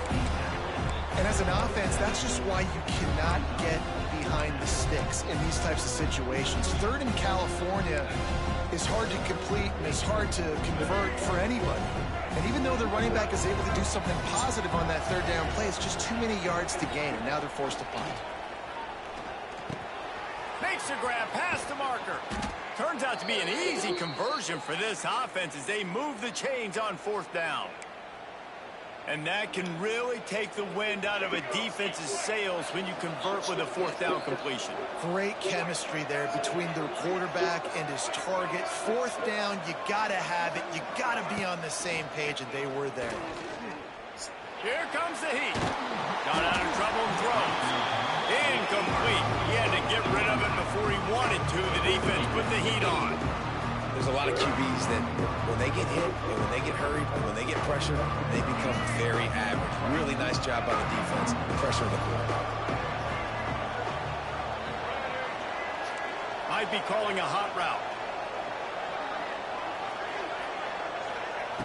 C: And as an offense, that's just why you cannot get behind the sticks in these types of situations. 3rd in California is hard to complete and is hard to convert for anybody. And even though the running back is able to do something positive on that 3rd down play, it's just too many yards to gain, and now they're forced to punt.
A: Makes a grab past the marker. Turns out to be an easy conversion for this offense as they move the chains on 4th down. And that can really take the wind out of a defense's sails when you convert with a 4th down completion.
C: Great chemistry there between the quarterback and his target. 4th down, you got to have it. You got to be on the same page, and they were there.
A: Here comes the heat. Got out of trouble and throws. Incomplete. He had to get rid of it before he wanted to. The defense put the heat on.
D: There's a lot of QBs that when they get hit and when they get hurried and when they get pressured, they become very average. Really nice job by the defense, pressuring the quarterback.
A: Might be calling a hot route.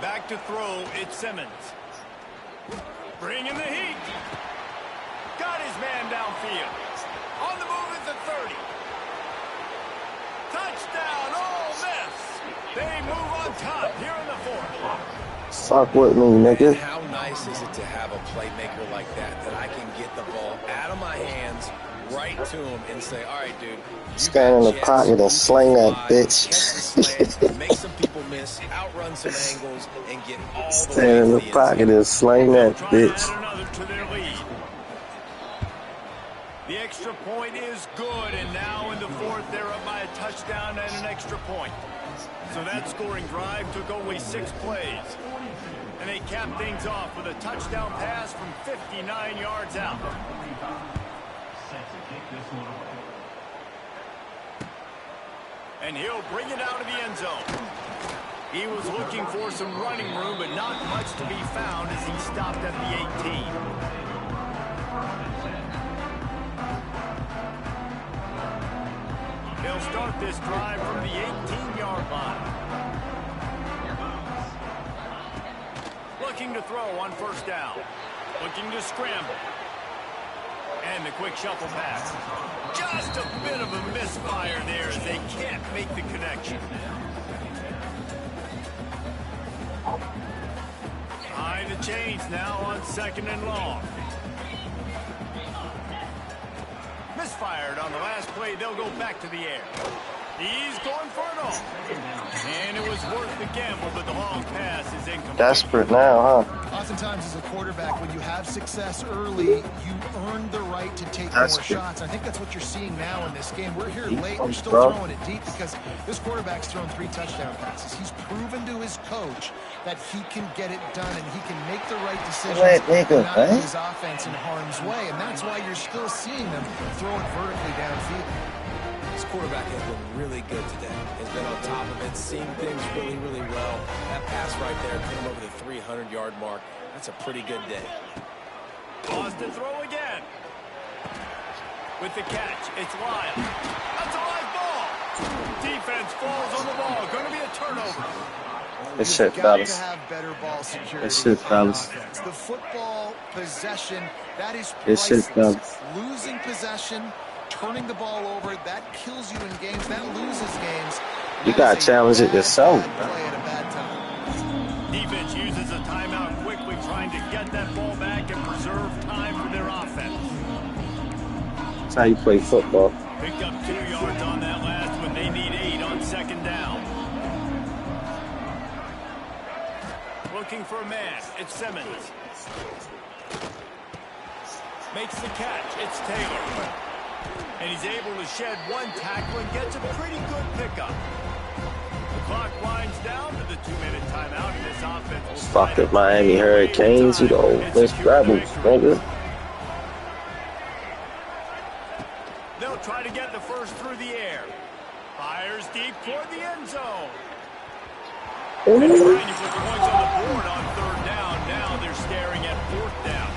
A: Back to throw, it's Simmons. Bringing the heat. Got his man downfield. On the move at the 30. Touchdown, Ole Miss. They move on top here in the fourth.
B: Fuck with me, nigga.
D: And how nice is it to have a playmaker like that I can get the ball out of my hands, right to him, and say, all right, dude.
B: Stand in the pocket and sling that bitch.
D: Make some people miss, outrun some angles, and get all the way
B: Stand in the pocket and sling that bitch.
A: The extra point is good, and now in the fourth, they're up by a touchdown and an extra point. So that scoring drive took only 6 plays. And they capped things off with a touchdown pass from 59 yards out. And he'll bring it out of the end zone. He was looking for some running room, but not much to be found as he stopped at the 18. They'll start this drive from the 18-yard line. Looking to throw on first down. Looking to scramble. And the quick shuffle pass. Just a bit of a misfire there as they can't make the connection. Behind the chains now on 2nd and long. Misfired on the last play. They'll go back to the air. He's going for it all. And it was worth the gamble, but the long pass is incomplete.
B: Desperate now, huh?
C: Oftentimes as a quarterback, when you have success early, you earn the right to take more shots. I think that's what you're seeing now in this game. We're here late. We're still throwing it deep because this quarterback's thrown 3 touchdown passes. He's proven to his coach that he can get it done and he can make the right decisions and not put his offense in harm's way. And that's why you're still seeing them throw it vertically downfield.
D: This quarterback has been really good today. Has been on top of it, seeing things really, really well. That pass right there put him over the 300-yard mark. That's a pretty good day.
A: Lost to throw again. With the catch, it's Lyle. That's a live ball. Defense falls on the ball. Going to be a turnover.
B: It's shit, fellas. It's shit, fellas.
C: The football possession, that is
B: priceless. It's shit, fellas.
C: Losing possession, turning the ball over, that kills you in games, that loses games.
B: You gotta challenge it yourself.
A: Defense uses a timeout quickly, trying to get that ball back and preserve time for their offense.
B: That's how you play football.
A: Picked up 2 yards on that last one. They need 8 on 2nd down. Looking for a man. It's Simmons. Makes the catch. It's Taylor. And he's able to shed 1 tackle and gets a pretty good pickup. The clock winds down to the 2-minute timeout, and this offense.
B: Fucking Miami Hurricanes, you know, Miss Rebels, nigga.
A: They'll try to get the first through the air. Fires deep toward the end zone. And trying to put points on the board on 3rd down. Now they're staring at 4th down.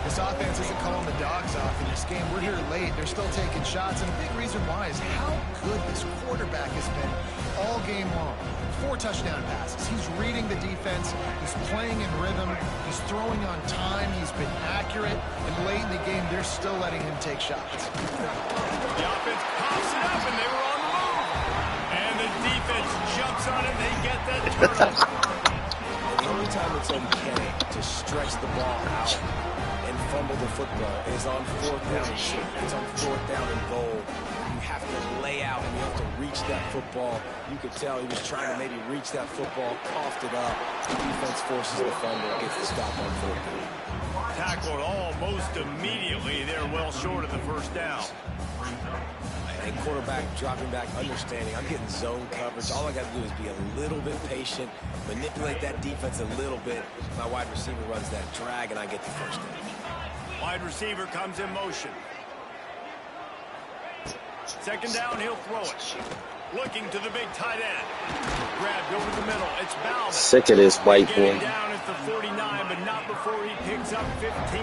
C: This offense isn't calling the dogs off in this game. We're here late. They're still taking shots, and a big reason why is how good this quarterback has been all game long. 4 touchdown passes. He's reading the defense. He's playing in rhythm. He's throwing on time. He's been accurate. And late in the game, they're still letting him take shots.
A: The offense pops it up, and they were on the move. And the defense jumps on it. They get that turnover.
D: The only time it's okay to stretch the ball out and fumble the football is on 4th down and short. It's on 4th down and goal. You have to lay out and you have to reach that football. You could tell he was trying to maybe reach that football, coughed it up. The defense forces the fumble, gets the stop on 4th down.
A: Tackled almost immediately. They're well short of the 1st down.
D: And quarterback dropping back, understanding I'm getting zone coverage. All I got to do is be a little bit patient, manipulate that defense a little bit. My wide receiver runs that drag, and I get the 1st down.
A: Wide receiver comes in motion. 2nd down, he'll throw it. Looking to the big tight end. Grabbed over the middle. It's Balvin.
B: Sick of this white boy.
A: Down at the 49, but not before he picks up 15.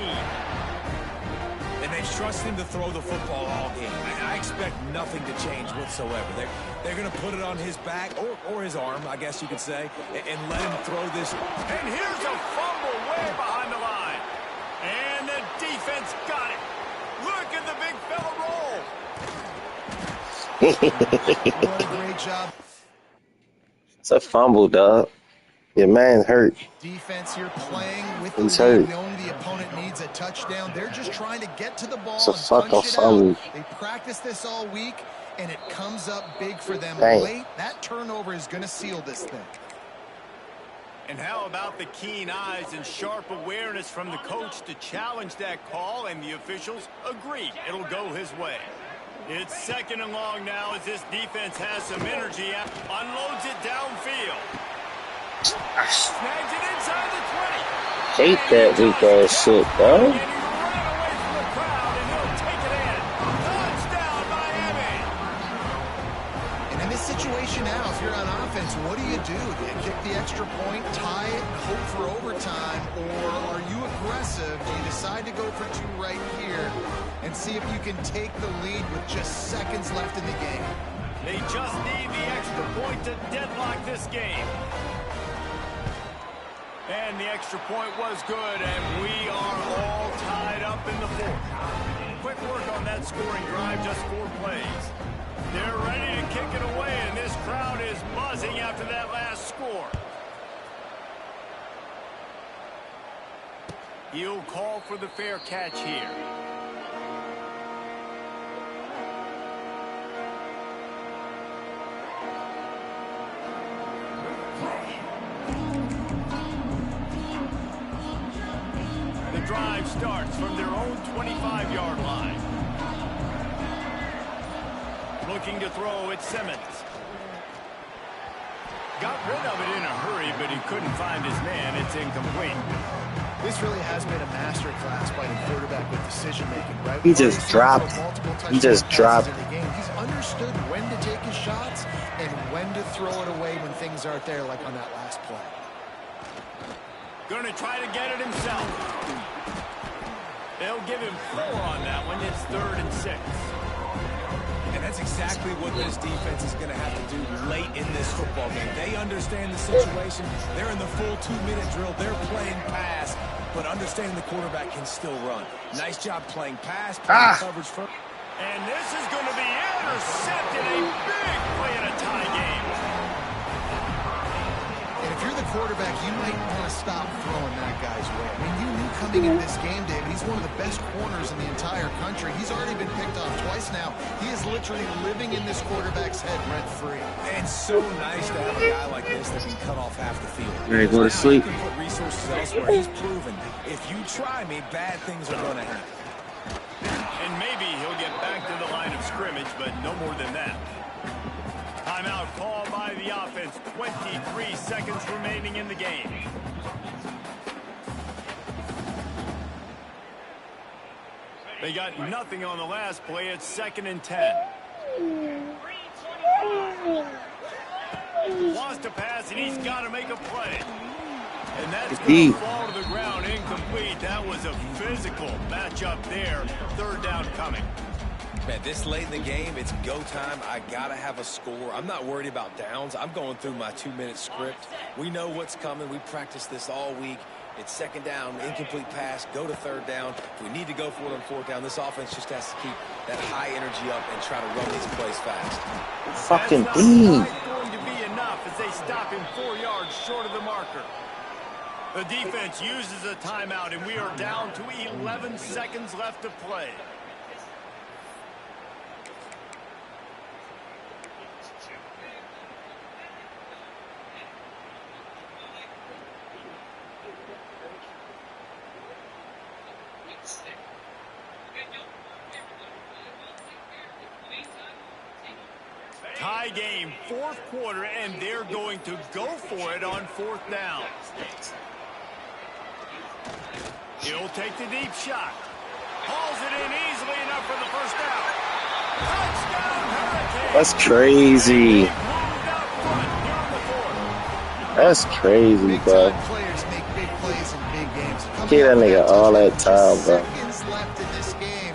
D: And they've trusted him to throw the football all game. I expect nothing to change whatsoever. They're going to put it on his back, or his arm, I guess you could say, and let him throw this.
A: And here's a fumble way behind the line. And the defense got it. Look at the big fella roll.
C: What a great job.
B: It's a fumble, dog. Your man's hurt.
C: Defense here playing with
B: He's
C: the lead,
B: hurt.
C: knowing the opponent needs a touchdown. They're just trying to get to the
B: It's a
C: ball and
B: fucking
C: punch it
B: fumble.
C: out. They practice this all week, and it comes up big for them
B: Dang.
C: late. That turnover is going to seal this thing.
A: And how about the keen eyes and sharp awareness from the coach to challenge that call, and the officials agree it'll go his way. It's 2nd and long now as this defense has some energy. Unloads it downfield. Snags it inside the 20.
B: Hate that weak ass shit, bro.
A: And he ran away from the crowd, and he'll take it in. Touchdown, Miami.
C: And in this situation now, if you're on offense, what do? Do you kick the extra point, tie it, and hope for overtime, or are you aggressive? Do you decide to go for 2 right here and see if you can take the lead with just seconds left in the game?
A: They just need the extra point to deadlock this game. And the extra point was good, and we are all tied up in the 4th. Quick work on that scoring drive, just 4 plays. They're ready to kick it away, and this crowd is buzzing after that last score. He'll call for the fair catch here. The drive starts from their own 25-yard line. Looking to throw, it's Simmons. Got rid of it in a hurry, but he couldn't find his man. It's incomplete.
C: This really has been a master class by the quarterback with decision-making, right?
B: He just dropped. He just dropped.
C: In the game. He's understood when to take his shots and when to throw it away when things aren't there, like on that last play.
A: Going to try to get it himself. They'll give him 4 on that one. It's 3rd and 6.
D: And that's exactly what this defense is going to have to do late in this football game. They understand the situation. They're in the full 2-minute drill. They're playing pass, but understanding the quarterback can still run. Nice job playing pass, playing coverage first.
A: And this is going to be intercepted. A big play in a tie game.
C: And if you're the quarterback, you might want to stop throwing that guy's way. I mean, you knew coming into this game, David, he's one of the best corners in the entire country. He's already been picked off twice now. He is literally living in this quarterback's head rent-free.
D: And so nice to have a guy like this that can cut off half the field.
B: Ready to go to sleep.
D: He can put resources elsewhere. He's proven, if you try me, bad things are going to happen.
A: And maybe he'll get back to the line of scrimmage, but no more than that. Timeout called by the offense. 23 seconds remaining in the game. They got nothing on the last play. It's 2nd and 10. Wants to pass, and he's got to make a play. And that's going to fall to the ground incomplete. That was a physical matchup there. 3rd down coming.
D: Man, this late in the game, it's go time. I got to have a score. I'm not worried about downs. I'm going through my 2-minute script. We know what's coming. We practiced this all week. It's 2nd down, incomplete pass, go to 3rd down. If we need to go for it on 4th down, this offense just has to keep that high energy up and try to run these plays fast.
B: Fucking
A: That's not going to be enough as they stop him 4 yards short of the marker. The defense uses a timeout, and we are down to 11 seconds left to play. Tie game, 4th quarter, and they're going to go for it on 4th down. He'll take the deep shot. Hauls it in easily enough for the 1st down. Touchdown, Hurricanes.
B: That's crazy. That's crazy, bro.
C: Big-time players make big plays in big games.
B: Get that nigga all that time, bro.
C: Seconds left in this game.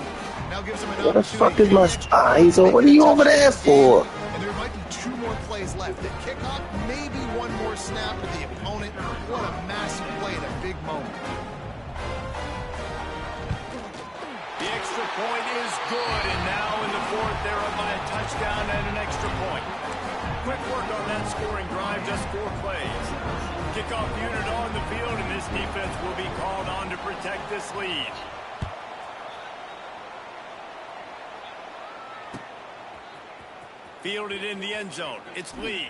C: Now gives him an
B: What the fuck is
C: opportunity
B: my eyes on? What are you over there for?
C: And there might be 2 more plays left. The kickoff, maybe 1 more snap to the opponent. What a massive play in a big moment.
A: The extra point is good, and now in the 4th, they're up by a touchdown and an extra point. Quick work on that scoring drive, just 4 plays. Kickoff unit on the field, and this defense will be called on to protect this lead. Fielded in the end zone. It's Lee.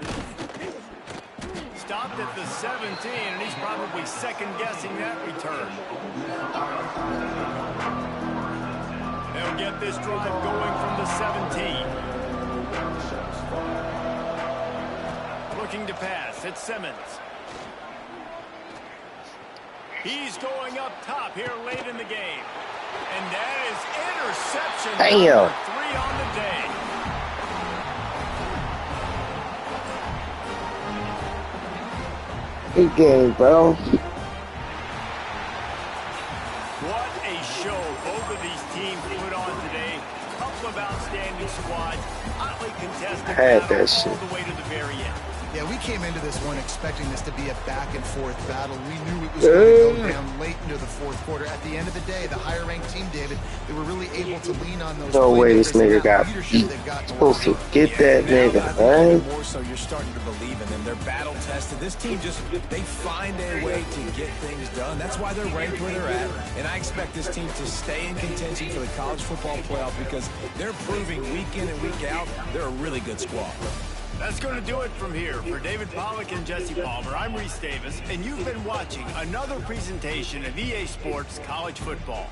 A: Stopped at the 17, and he's probably second-guessing that return. They'll get this drive going from the 17. Looking to pass. It's Simmons. He's going up top here late in the game. And that is interception number 3 on the day.
B: Good game, bro.
A: What a show both of these teams put on today. Couple of outstanding squads. Hotly contested battle all the way to the very end.
C: Yeah, we came into this one expecting this to be a back-and-forth battle. We knew it was going to go down late into the fourth quarter. At the end of the day, the higher-ranked team, David, they were really able to lean on those.
B: No way this nigga got beat. Supposed to get that nigga, right?
D: More so, you're starting to believe in them. They're battle-tested. This team they find a way to get things done. That's why they're ranked where they're at. And I expect this team to stay in contention for the college football playoff because they're proving week in and week out they're a really good squad.
A: That's going to do it from here. For David Pollack and Jesse Palmer, I'm Reese Davis, and you've been watching another presentation of EA Sports College Football.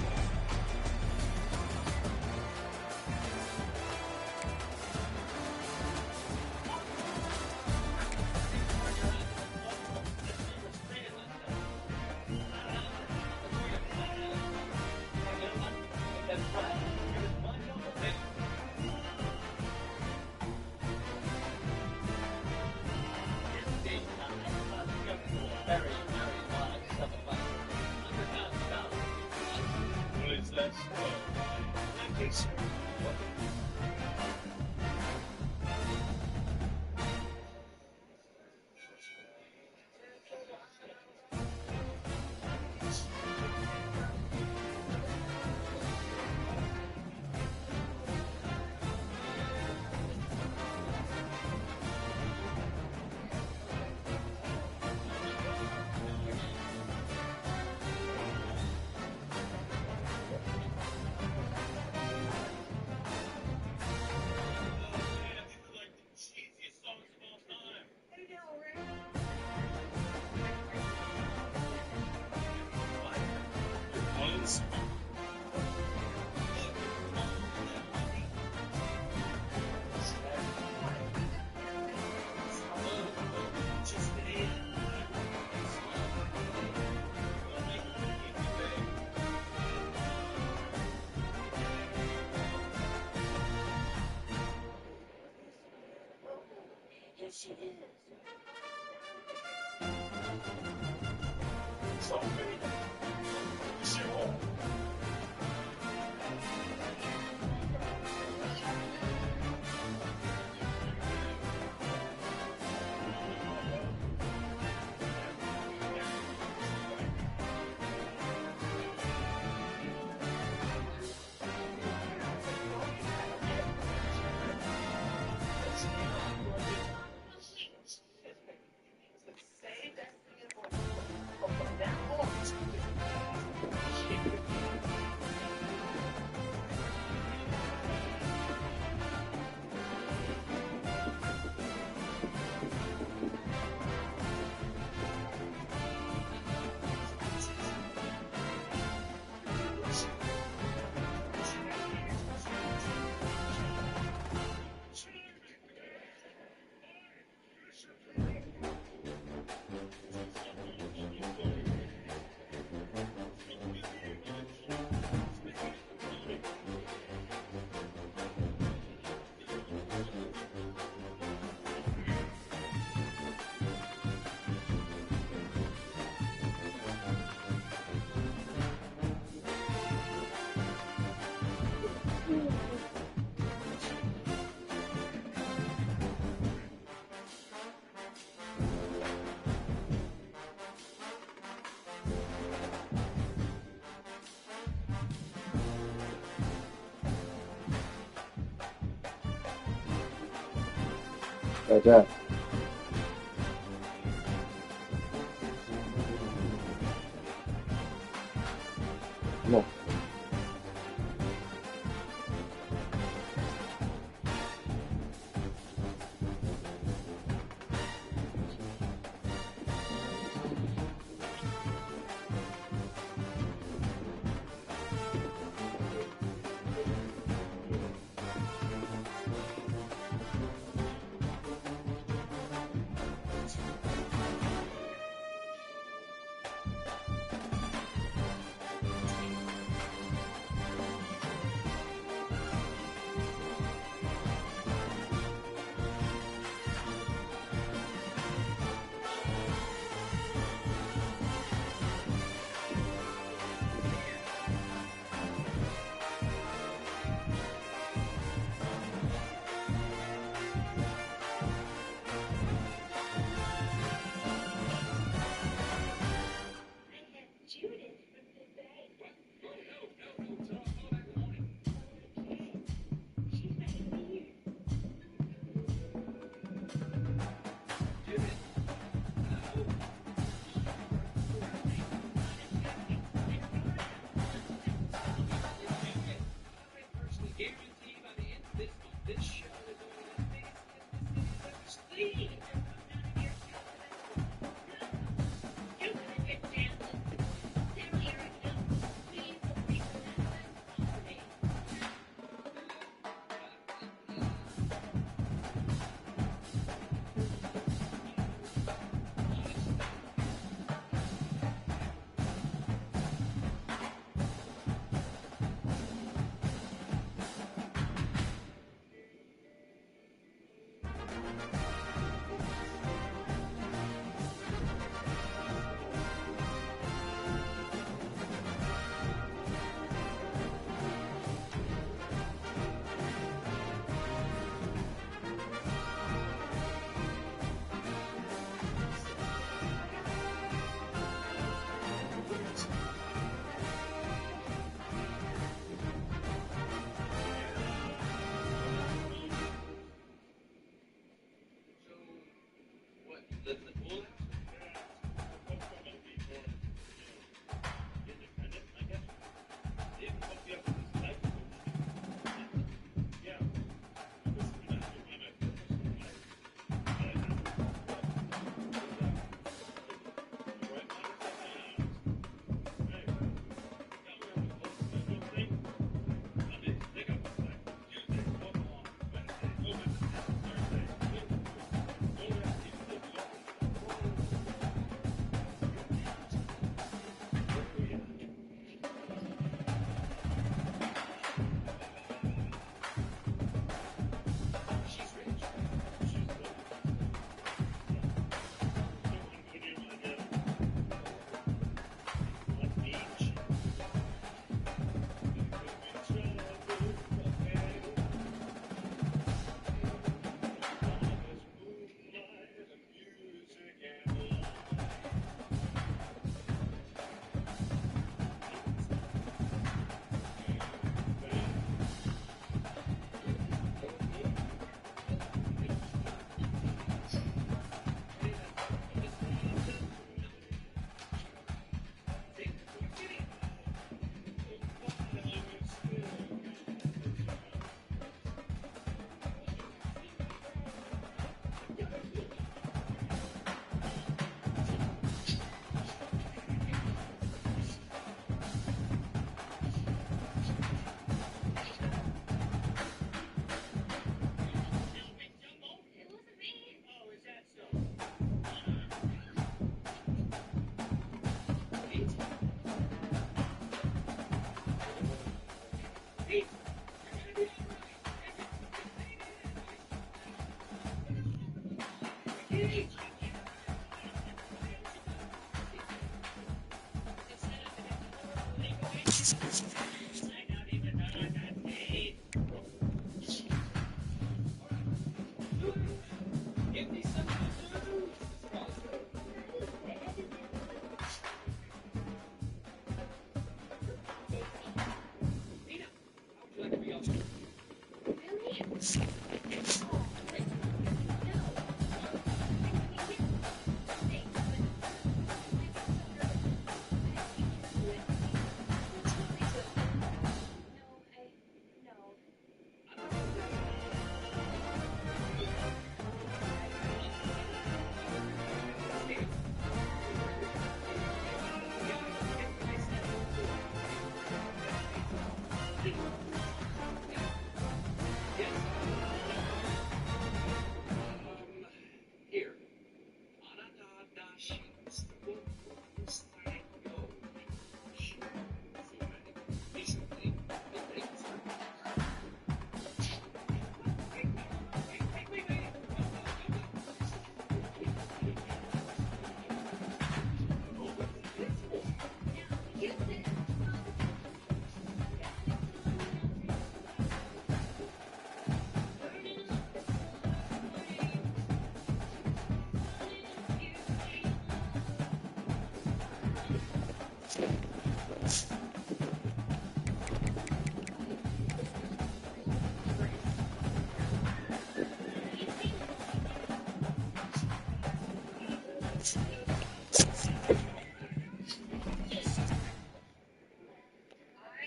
F: Yes, she is. Say that.
B: Like that. Come on.